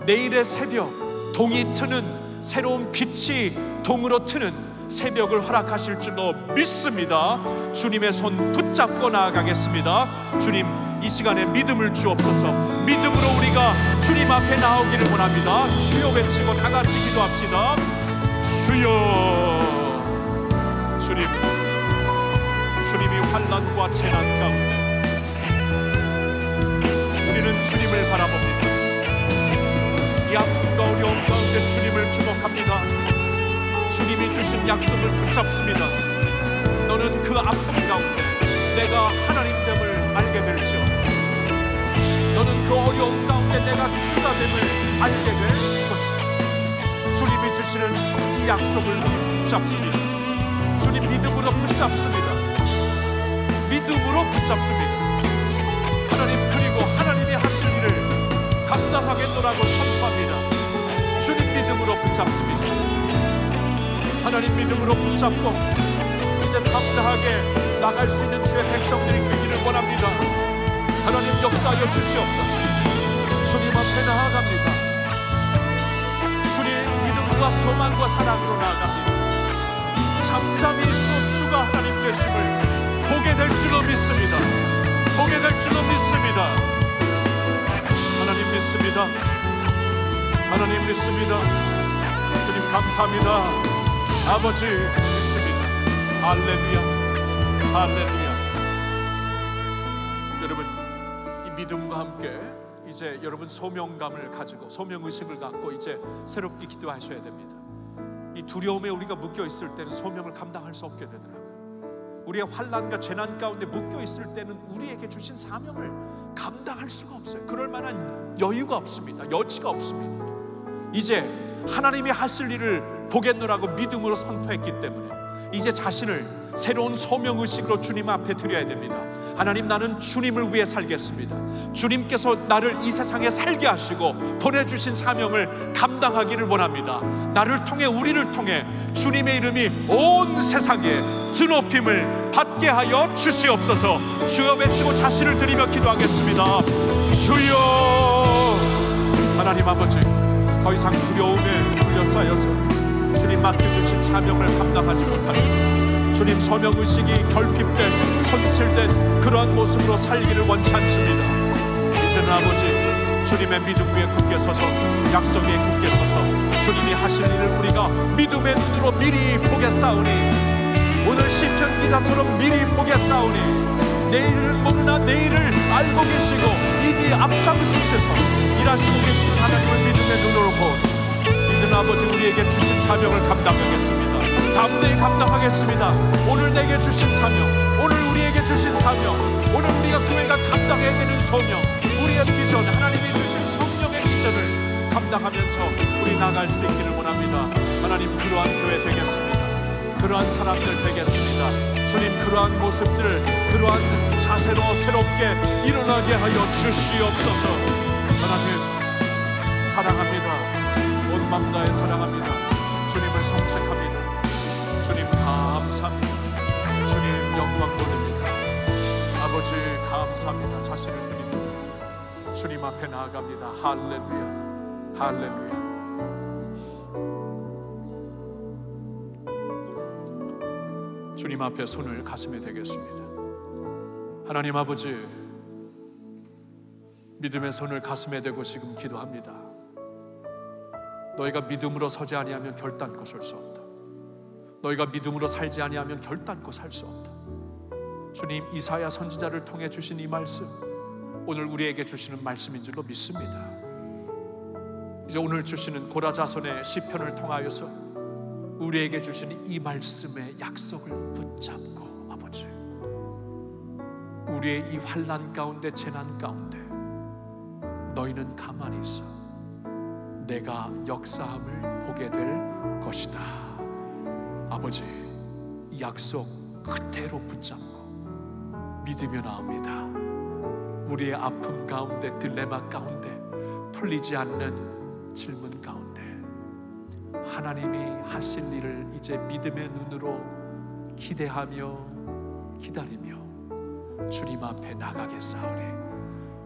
내일의 새벽, 동이 트는 새로운 빛이 동으로 트는 새벽을 허락하실 줄로 믿습니다. 주님의 손 붙잡고 나아가겠습니다. 주님, 이 시간에 믿음을 주옵소서. 믿음으로 우리가 주님 앞에 나오기를 원합니다. 주여 외치고 다 같이 기도합시다. 주여. 주님이 환난과 재난 가운데 우리는 주님을 바라봅니다. 이 아픔과 어려움 가운데 주님을 주목합니다. 주님이 주신 약속을 붙잡습니다. 너는 그 아픔 가운데 내가 하나님됨을 알게 될지어다. 너는 그 어려움 가운데 내가 주가 됨을 알게 될 것이다. 주님이 주시는 이 약속을 우리 붙잡습니다. 주님, 믿음으로 붙잡습니다. 믿음으로 붙잡습니다. 하나님, 그리고 하나님이 하실 일을 감당하겠노라고 선포합니다. 주님, 믿음으로 붙잡습니다. 하나님, 믿음으로 붙잡고 이제 감사하게 나갈 수 있는 주의 백성들이 되기를 원합니다. 하나님, 역사하여 주시옵소서. 주님 앞에 나아갑니다. 주님, 믿음과 소망과 사랑으로 나아갑니다. 잠잠히 있어 주가 하나님 되심을 보게 될 줄로 믿습니다. 보게 될 줄로 믿습니다. 하나님 믿습니다. 하나님 믿습니다. 주님 감사합니다. 아버지 믿습니다. 할렐루야, 할렐루야. 여러분, 이 믿음과 함께 이제 여러분 소명감을 가지고 소명의식을 갖고 이제 새롭게 기도하셔야 됩니다. 이 두려움에 우리가 묶여 있을 때는 소명을 감당할 수 없게 되더라고요. 우리의 환난과 재난 가운데 묶여 있을 때는 우리에게 주신 사명을 감당할 수가 없어요. 그럴 만한 여유가 없습니다. 여지가 없습니다. 이제 하나님이 하실 일을 보겠노라고 믿음으로 선포했기 때문에 이제 자신을 새로운 소명의식으로 주님 앞에 드려야 됩니다. 하나님, 나는 주님을 위해 살겠습니다. 주님께서 나를 이 세상에 살게 하시고 보내주신 사명을 감당하기를 원합니다. 나를 통해, 우리를 통해 주님의 이름이 온 세상에 드높임을 받게 하여 주시옵소서. 주여 외치고 자신을 드리며 기도하겠습니다. 주여. 하나님 아버지, 더 이상 두려움에 둘러싸여서 주님 맡겨주신 사명을 감당하지 못합니다. 주님, 소명의식이 결핍된, 손실된 그러한 모습으로 살기를 원치 않습니다. 이제는 아버지, 주님의 믿음 위에 굳게 서서, 약속 위에 굳게 서서 주님이 하실 일을 우리가 믿음의 눈으로 미리 보겠사오니, 오늘 시편 기자처럼 미리 보겠사오니, 내일은 모르나 내일을 알고 계시고 이미 앞장서셔서 일하시고 계시는 하나님을 믿음의 눈으로 보니, 이제는 아버지, 우리에게 주신 사명을 감당하겠습니다. 담대히 감당하겠습니다. 오늘 내게 주신 사명, 오늘 우리에게 주신 사명, 오늘 우리가 교회가 감당해야 되는 소명, 우리의 비전, 하나님이 주신 성령의 비전을 감당하면서 우리 나갈 수 있기를 원합니다. 하나님, 그러한 교회 되겠습니다. 그러한 사람들 되겠습니다. 주님, 그러한 모습들, 그러한 자세로 새롭게 일어나게 하여 주시옵소서. 하나님, 사랑합니다. 온 맘 다해 사랑합니다. 주님을 성책합니다. 주님 감사합니다. 주님 영광 돌립니다. 아버지 감사합니다. 자신을 드립니다. 주님 앞에 나아갑니다. 할렐루야, 할렐루야. 주님 앞에 손을 가슴에 대겠습니다. 하나님 아버지, 믿음의 손을 가슴에 대고 지금 기도합니다. 너희가 믿음으로 서지 아니하면 결단코 설 수 없다. 너희가 믿음으로 살지 아니하면 결단코 살 수 없다. 주님, 이사야 선지자를 통해 주신 이 말씀, 오늘 우리에게 주시는 말씀인 줄로 믿습니다. 이제 오늘 주시는 고라자손의 시편을 통하여서 우리에게 주신 이 말씀의 약속을 붙잡고 아버지, 우리의 이 환난 가운데, 재난 가운데 너희는 가만히 있어 내가 역사함을 보게 될 것이다. 아버지, 이 약속 그대로 붙잡고 믿으며 나옵니다. 우리의 아픔 가운데, 딜레마 가운데, 풀리지 않는 질문 가운데 하나님이 하실 일을 이제 믿음의 눈으로 기대하며 기다리며 주님 앞에 나가겠사오니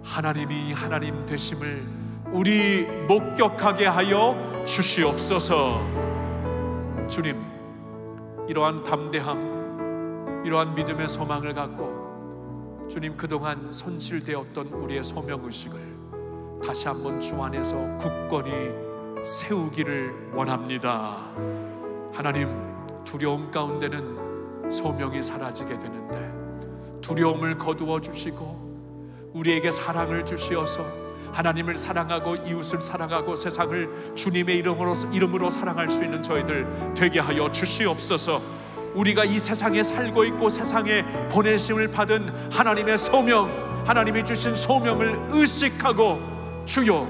하나님이 하나님 되심을 우리 목격하게 하여 주시옵소서. 주님, 이러한 담대함, 이러한 믿음의 소망을 갖고 주님, 그동안 손실되었던 우리의 소명의식을 다시 한번 주 안에서 굳건히 세우기를 원합니다. 하나님, 두려움 가운데는 소명이 사라지게 되는데 두려움을 거두어 주시고 우리에게 사랑을 주시어서 하나님을 사랑하고 이웃을 사랑하고 세상을 주님의 이름으로 사랑할 수 있는 저희들 되게 하여 주시옵소서. 우리가 이 세상에 살고 있고 세상에 보내심을 받은 하나님의 소명, 하나님이 주신 소명을 의식하고 주여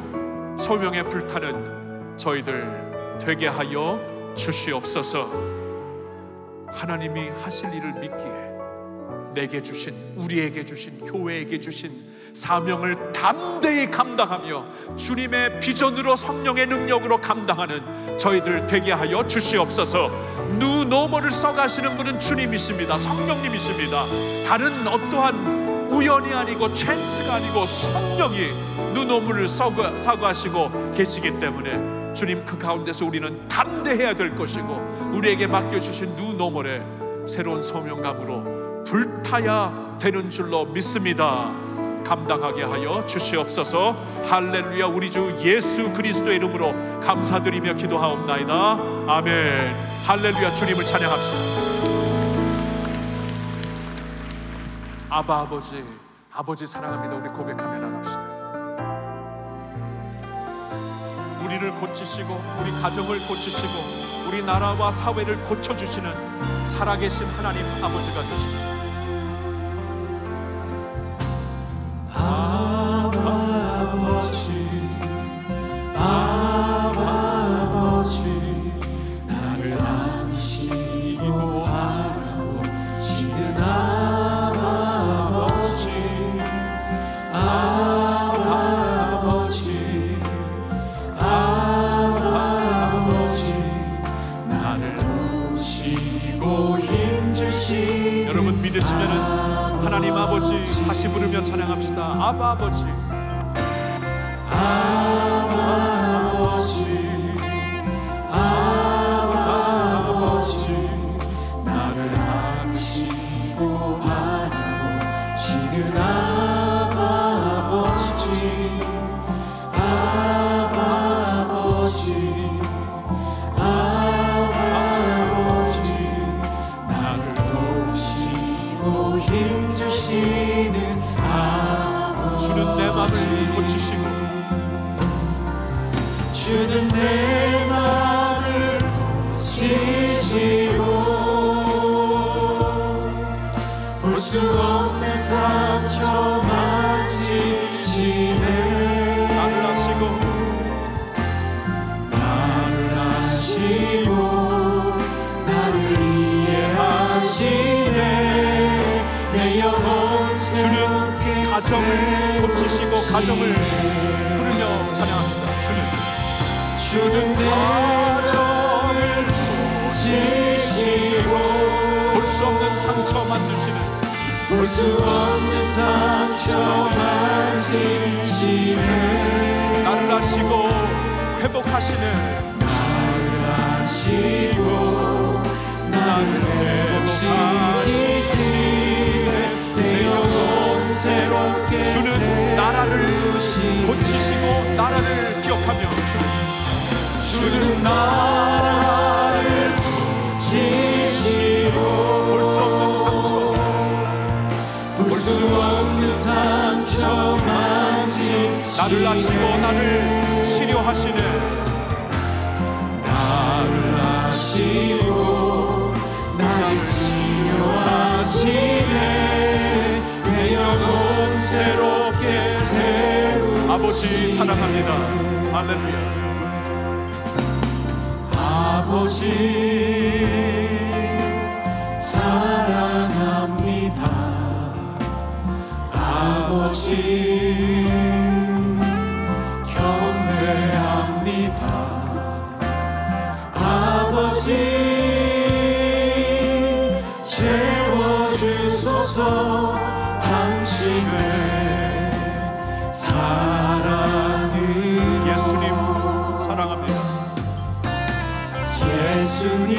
소명에 불타는 저희들 되게 하여 주시옵소서. 하나님이 하실 일을 믿기에 내게 주신, 우리에게 주신, 교회에게 주신 사명을 담대히 감당하며 주님의 비전으로 성령의 능력으로 감당하는 저희들 되게 하여 주시옵소서. 누노모를 써가시는 분은 주님이십니다. 성령님이십니다. 다른 어떠한 우연이 아니고 찬스가 아니고 성령이 누노모를 사고하시고 계시기 때문에 주님, 그 가운데서 우리는 담대해야 될 것이고 우리에게 맡겨주신 누노모의 새로운 소명감으로 불타야 되는 줄로 믿습니다. 감당하게 하여 주시옵소서. 할렐루야. 우리 주 예수 그리스도의 이름으로 감사드리며 기도하옵나이다. 아멘. 할렐루야. 주님을 찬양합시다. 아바 아버지, 아버지 사랑합니다. 우리 고백하며 나갑시다. 우리를 고치시고 우리 가정을 고치시고 우리 나라와 사회를 고쳐주시는 살아계신 하나님 아버지가 되십니다. 아버지, 나를 안으시고 바라보시는 아버지, 나를 도우시고 힘주시는 여러분 믿으시면은 하나님 아버지 다시 부르며 찬양합시다. 아바 아버지, 나를 안으시고 바라보시는 나를 도우시고 힘주시는 아버지. 주는 내 맘을 고치시고 주는 내 맘을 고치시고 볼 수 없는 상처 만지시네. 나를 아시고 나를 이해하시네. 내 영혼 주는 가정을 고치시고 가정을 부르며 찬양합니다. 주는 내 가정을 고치시고 볼 수 없는 상처 만드시는, 볼 수 없는 상처 만지시네. 나를 아시고 회복하시는, 아시고 나를 회복시키시네. 내 영혼 새롭게 주는 나라를 고치시고 나라를 기억하며 주는 나라를 고치시고 볼 수 없는 상처, 볼 수 없는 상처 만지시네. 나를 아시고 나를 치료하시는, 나를 아시고 나를 치료하시네. 내 영혼 새롭게 세우. 아버지 사랑합니다. 할렐루야. 아버지 사랑합니다. 아버지 경배합니다. 아버지 채워주소서. 당신의 사랑을. 예수님 사랑합니다. 예수님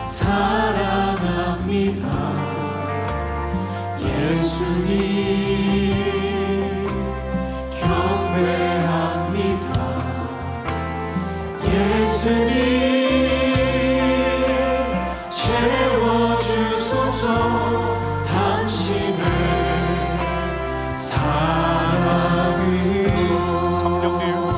사랑합니다. 예수님 경배합니다. 예수님 채워주소서. 당신의 사랑으로. 성령님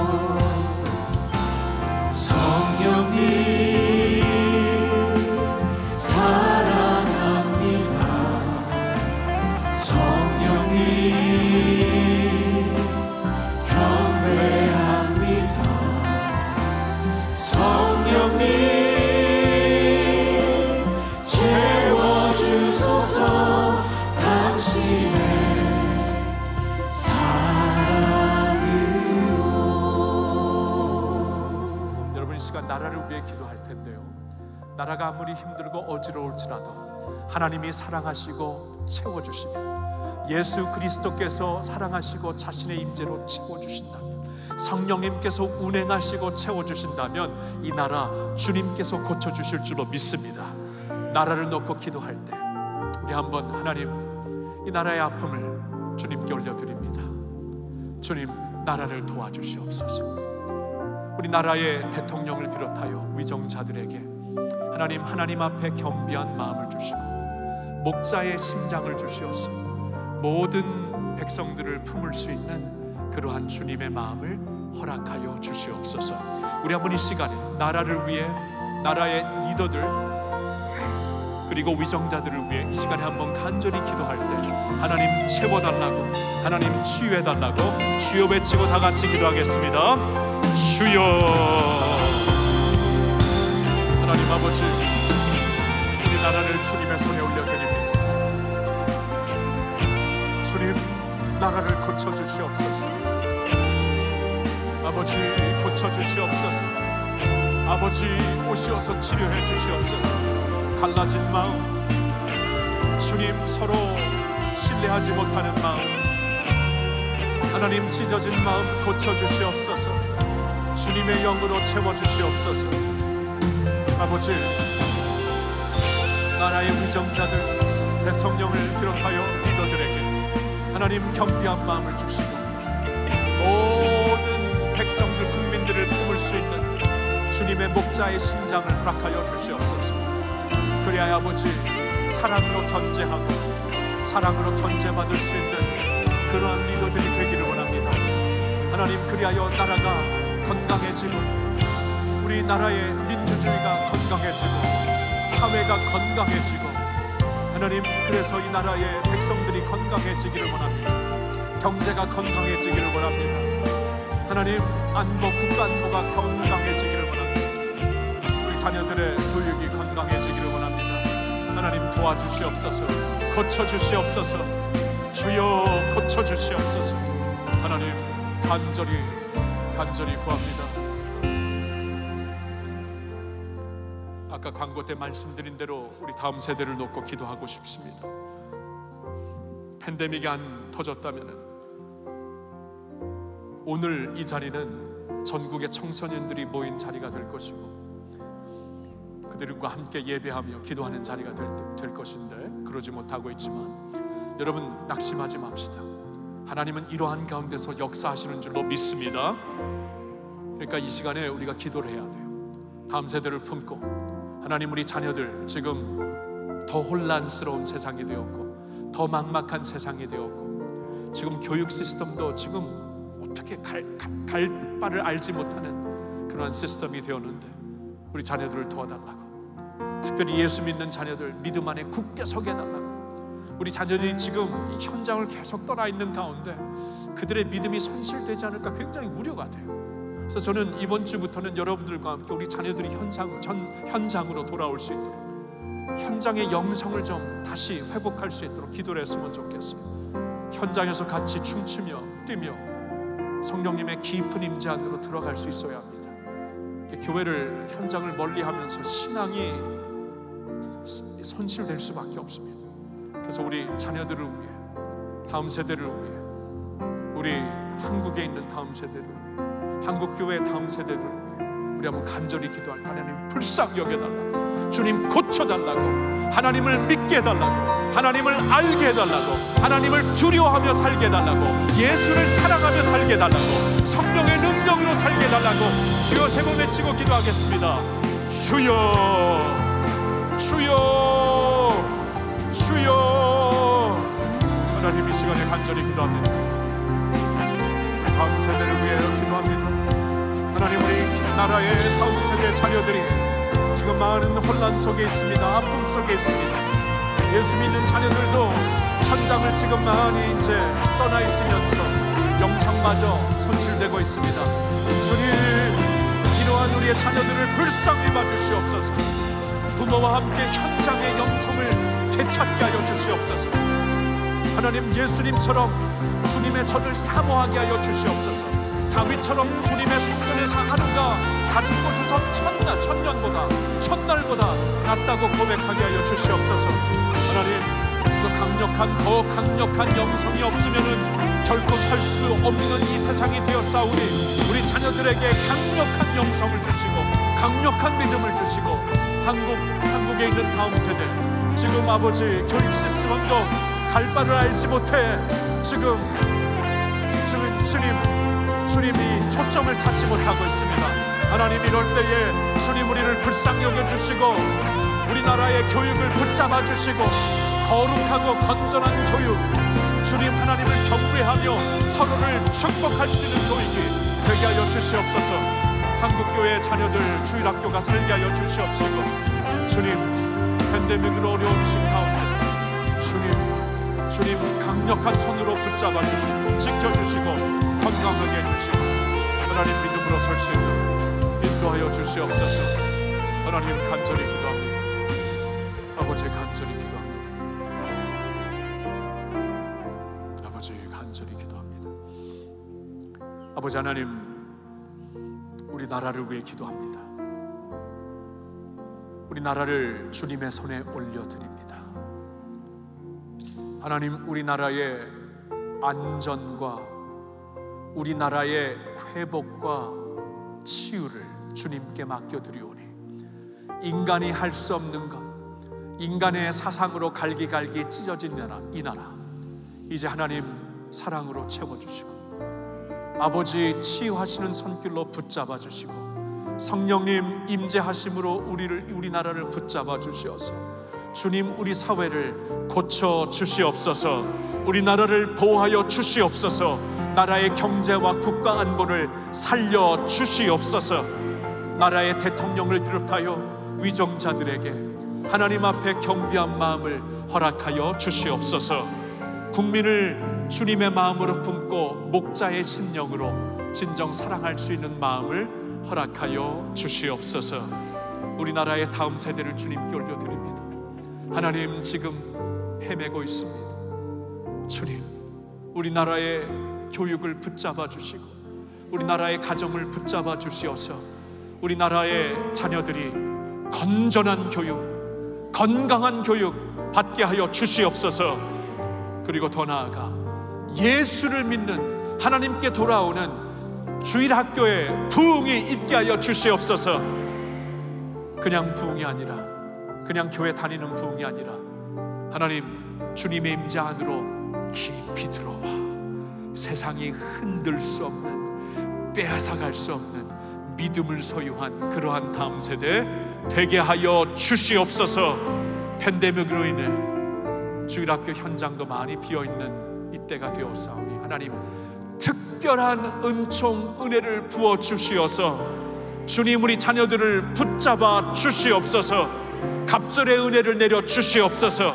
사랑합니다. 성령님 경배합니다. 성령님 채워주소서. 당신의 사랑으로. 여러분, 이 시간 나라를 위해 기도할 텐데요, 나라가 아무리 힘들고 어지러울지라도 하나님이 사랑하시고 채워주시면, 예수 그리스도께서 사랑하시고 자신의 임재로 채워주신다면, 성령님께서 운행하시고 채워주신다면 이 나라 주님께서 고쳐주실 줄로 믿습니다. 나라를 놓고 기도할 때 우리 한번 하나님, 이 나라의 아픔을 주님께 올려드립니다. 주님, 나라를 도와주시옵소서. 우리 나라의 대통령을 비롯하여 위정자들에게 하나님 앞에 겸비한 마음을 주시고 목자의 심장을 주시어서 모든 백성들을 품을 수 있는 그러한 주님의 마음을 허락하여 주시옵소서. 우리 한번 이 시간에 나라를 위해, 나라의 리더들 그리고 위정자들을 위해 이 시간에 한번 간절히 기도할 때 하나님 채워달라고, 하나님 치유해달라고 주여 외치고 다 같이 기도하겠습니다. 주여. 하나님 아버지, 우리 나라를 주님의 손에 올려드립니다. 주님, 나라를 고쳐주시옵소서. 아버지, 고쳐주시옵소서. 아버지, 오시어서 치료해 주시옵소서. 갈라진 마음, 주님, 서로 신뢰하지 못하는 마음, 하나님 찢어진 마음 고쳐주시옵소서. 주님의 영으로 채워주시옵소서. 아버지, 나라의 위정자들, 대통령을 비롯하여 리더들에게 하나님 겸비한 마음을 주시고 모든 백성들, 국민들을 품을 수 있는 주님의 목자의 심장을 허락하여 주시옵소서. 그래야 아버지, 사랑으로 견제하고 사랑으로 견제받을 수 있는 그러한 리더들이 되기를 원합니다. 하나님, 그리하여 나라가 건강해지고 우리 나라의 민주주의가 건강해지고 사회가 건강해지고 하나님, 그래서 이 나라의 백성들이 건강해지기를 원합니다. 경제가 건강해지기를 원합니다. 하나님, 안보, 국가 안보가 건강해지기를 원합니다. 우리 자녀들의 교육이 건강해지기를 원합니다. 하나님, 도와주시옵소서. 고쳐주시옵소서. 주여, 고쳐주시옵소서. 하나님, 간절히 구합니다. 아까 광고 때 말씀드린 대로 우리 다음 세대를 놓고 기도하고 싶습니다. 팬데믹이 안 터졌다면 오늘 이 자리는 전국의 청소년들이 모인 자리가 될 것이고 그들과 함께 예배하며 기도하는 자리가 될 것인데 그러지 못하고 있지만 여러분 낙심하지 맙시다. 하나님은 이러한 가운데서 역사하시는 줄로 믿습니다. 그러니까 이 시간에 우리가 기도를 해야 돼요. 다음 세대를 품고 하나님, 우리 자녀들 지금 더 혼란스러운 세상이 되었고 더 막막한 세상이 되었고 지금 교육 시스템도 지금 어떻게 갈 바를 알지 못하는 그러한 시스템이 되었는데 우리 자녀들을 도와달라고, 특별히 예수 믿는 자녀들 믿음 안에 굳게 서게 해달라고. 우리 자녀들이 지금 이 현장을 계속 떠나 있는 가운데 그들의 믿음이 손실되지 않을까 굉장히 우려가 돼요. 그래서 저는 이번 주부터는 여러분들과 함께 우리 자녀들이 현장으로 돌아올 수 있도록, 현장의 영성을 좀 다시 회복할 수 있도록 기도를 했으면 좋겠습니다. 현장에서 같이 춤추며 뛰며 성령님의 깊은 임재 안으로 들어갈 수 있어야 합니다. 교회를, 현장을 멀리하면서 신앙이 손실될 수밖에 없습니다. 그래서 우리 자녀들을 위해, 다음 세대를 위해, 우리 한국에 있는 다음 세대를, 한국교회의 다음 세대를 위해 우리 한번 간절히 기도할 때 하나님 불쌍히 여겨달라고, 주님 고쳐달라고, 하나님을 믿게 해달라고, 하나님을 알게 해달라고, 하나님을 두려워하며 살게 해달라고, 예수를 사랑하며 살게 해달라고, 성령의 능력으로 살게 해달라고 주여 세 번 외치고 기도하겠습니다. 주여, 주여, 주여. 하나님, 이 시간에 간절히 기도합니다. 다음 세대를 위해 기도합니다. 하나님, 우리 나라의 다음 세대 자녀들이 지금 많은 혼란 속에 있습니다. 아픔 속에 있습니다. 예수 믿는 자녀들도 현장을 지금 많이 이제 떠나 있으면서 영상마저 손실되고 있습니다. 주님, 이러한 우리의 자녀들을 불쌍히 봐주시옵소서. 부모와 함께 현장의 영성을 되찾게 하여 주시옵소서. 하나님, 예수님처럼 주님의 전을 사모하게 하여 주시옵소서. 다윗처럼 주님의 성전에서 하루가 다른 곳에서 천년보다, 천날보다 낫다고 고백하게 하여 주시옵소서. 하나님, 더 강력한 영성이 없으면은 결코 살 수 없는 이 세상이 되었사오니 우리 자녀들에게 강력한 영성을 주시고 강력한 믿음을 주시고, 한국에 있는 다음 세대, 지금 아버지 교육 시스템도 갈 바를 알지 못해 지금 주님이 초점을 찾지 못하고 있습니다. 하나님, 이럴 때에 주님 우리를 불쌍히 여겨주시고 우리나라의 교육을 붙잡아 주시고 거룩하고 건전한 교육, 주님 하나님을 경배하며 서로를 축복할 수 있는 교육이 되게 하여 주시옵소서. 한국교회 자녀들 주일학교가 살게 하여 주시옵시고, 주님 팬데믹으로 어려운 지금 가운데 주님 강력한 손으로 붙잡아 주시고 지켜주시고 건강하게 해주시고 하나님 믿음으로 설 수 있도록 인도하여 주시옵소서. 하나님 간절히 기도합니다. 아버지 간절히 기도합니다. 아버지 간절히 기도합니다. 아버지 하나님, 우리 나라를 위해 기도합니다. 우리 나라를 주님의 손에 올려드립니다. 하나님, 우리나라의 안전과 우리나라의 회복과 치유를 주님께 맡겨드리오니 인간이 할 수 없는 것, 인간의 사상으로 갈기갈기 찢어진 이 나라 이제 하나님 사랑으로 채워주시고 아버지 치유하시는 손길로 붙잡아 주시고 성령님 임재하심으로 우리나라를 붙잡아 주시어서 주님 우리 사회를 고쳐 주시옵소서. 우리나라를 보호하여 주시옵소서. 나라의 경제와 국가 안보를 살려 주시옵소서. 나라의 대통령을 비롯하여 위정자들에게 하나님 앞에 겸비한 마음을 허락하여 주시옵소서. 국민을 주님의 마음으로 품고 목자의 심령으로 진정 사랑할 수 있는 마음을 허락하여 주시옵소서. 우리나라의 다음 세대를 주님께 올려드립니다. 하나님 지금 헤매고 있습니다. 주님 우리나라의 교육을 붙잡아 주시고 우리나라의 가정을 붙잡아 주시어서 우리나라의 자녀들이 건전한 교육, 건강한 교육 받게 하여 주시옵소서. 그리고 더 나아가 예수를 믿는 하나님께 돌아오는 주일학교에 부흥이 있게 하여 주시옵소서. 그냥 부흥이 아니라, 그냥 교회 다니는 부흥이 아니라, 하나님 주님의 임재 안으로 깊이 들어와 세상이 흔들 수 없는, 빼앗아갈 수 없는 믿음을 소유한 그러한 다음 세대 되게 하여 주시옵소서. 팬데믹으로 인해 주일학교 현장도 많이 비어있는 이때가 되었사오니 하나님 특별한 은총 은혜를 부어 주시어서 주님 우리 자녀들을 붙잡아 주시옵소서. 갑절의 은혜를 내려 주시옵소서.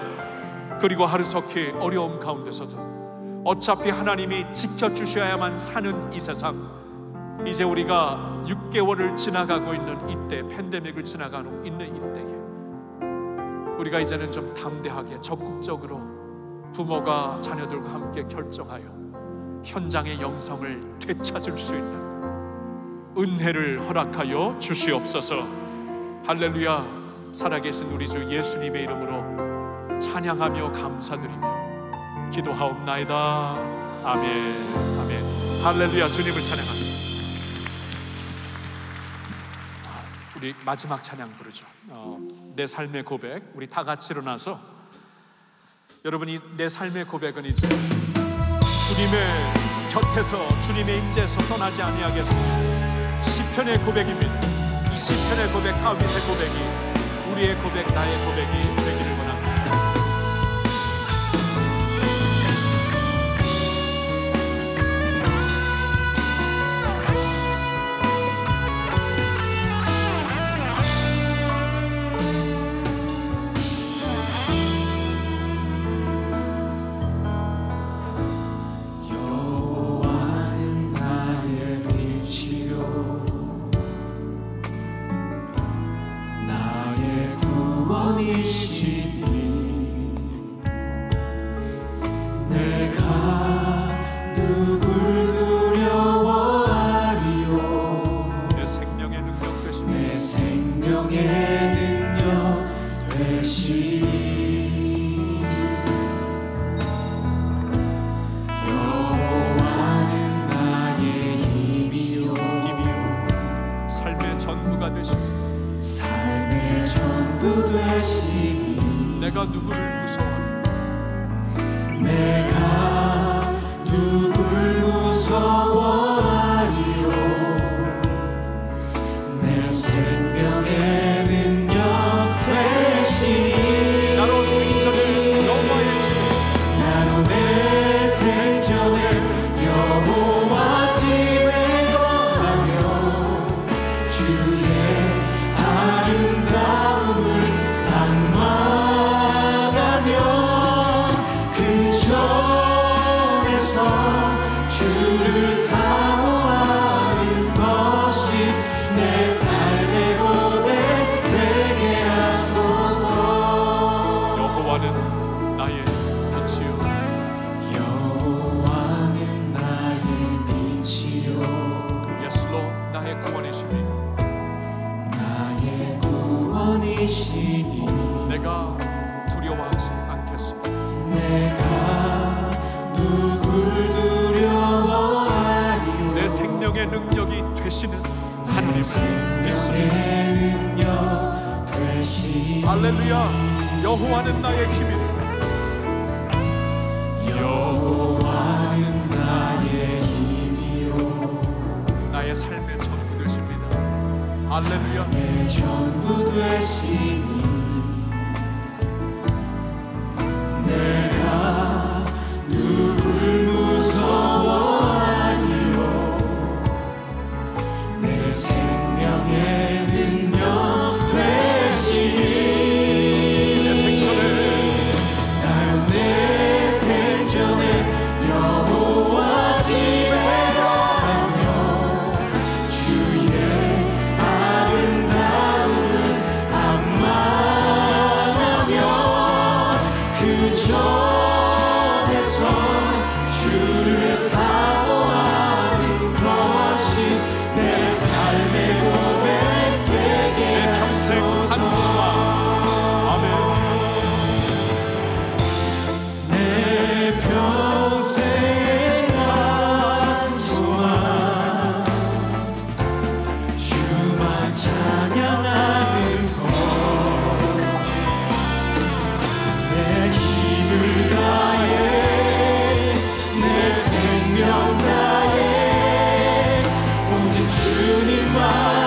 그리고 하루속히 어려움 가운데서도 어차피 하나님이 지켜주셔야만 사는 이 세상, 이제 우리가 6개월을 지나가고 있는 이때, 팬데믹을 지나가고 있는 이때에 우리가 이제는 좀 담대하게 적극적으로 부모가 자녀들과 함께 결정하여 현장의 영성을 되찾을 수 있는 은혜를 허락하여 주시옵소서. 할렐루야. 살아계신 우리 주 예수님의 이름으로 찬양하며 감사드리며 기도하옵나이다. 아멘. 아멘. 할렐루야. 주님을 찬양합니다. 우리 마지막 찬양 부르죠. 내 삶의 고백. 우리 다 같이 일어나서, 여러분이 내 삶의 고백은 이제 주님의 곁에서, 주님의 임재에서 떠나지 아니하겠습니다. 시편의 고백입니다. 이 시편의 고백, 다윗의 고백이 우리의 고백, 나의 고백이 되기를 원합니다. 내가 누구를 무서워하리요? 내가 누굴 무서워하리요? 내 생명의 능력 되시니 나로 생전에 여호와의 나로 내 생전에 여호와 집에 거하며 주의 아름다움을 악마가며 그 전에서 주를 사모하는 것이 내 삶의 고백 되게 하소서. 여호와는 나의 빛이요 여호와는 나의 빛이요 Yes Lord, 나의 구원이십니다. 나의 구원이시니 내가 두려워하지 않겠습니다. 내가 누굴 두려워하리요? 내 생명의 능력이 되시는 하나님을 믿습니다. 생명의 능력 되시니 할렐루야. 여호와는 나의 힘이니 여호와는 나의 힘이요 나의 삶의 전부 되십니다. 할렐루야. 내 전부 되시니 내가 누굴 무서워하리요? 내 생명의 능력 되시니 나로 내 생전에 여호와 집에 거하며 주의 아름다움을 악마 말씀과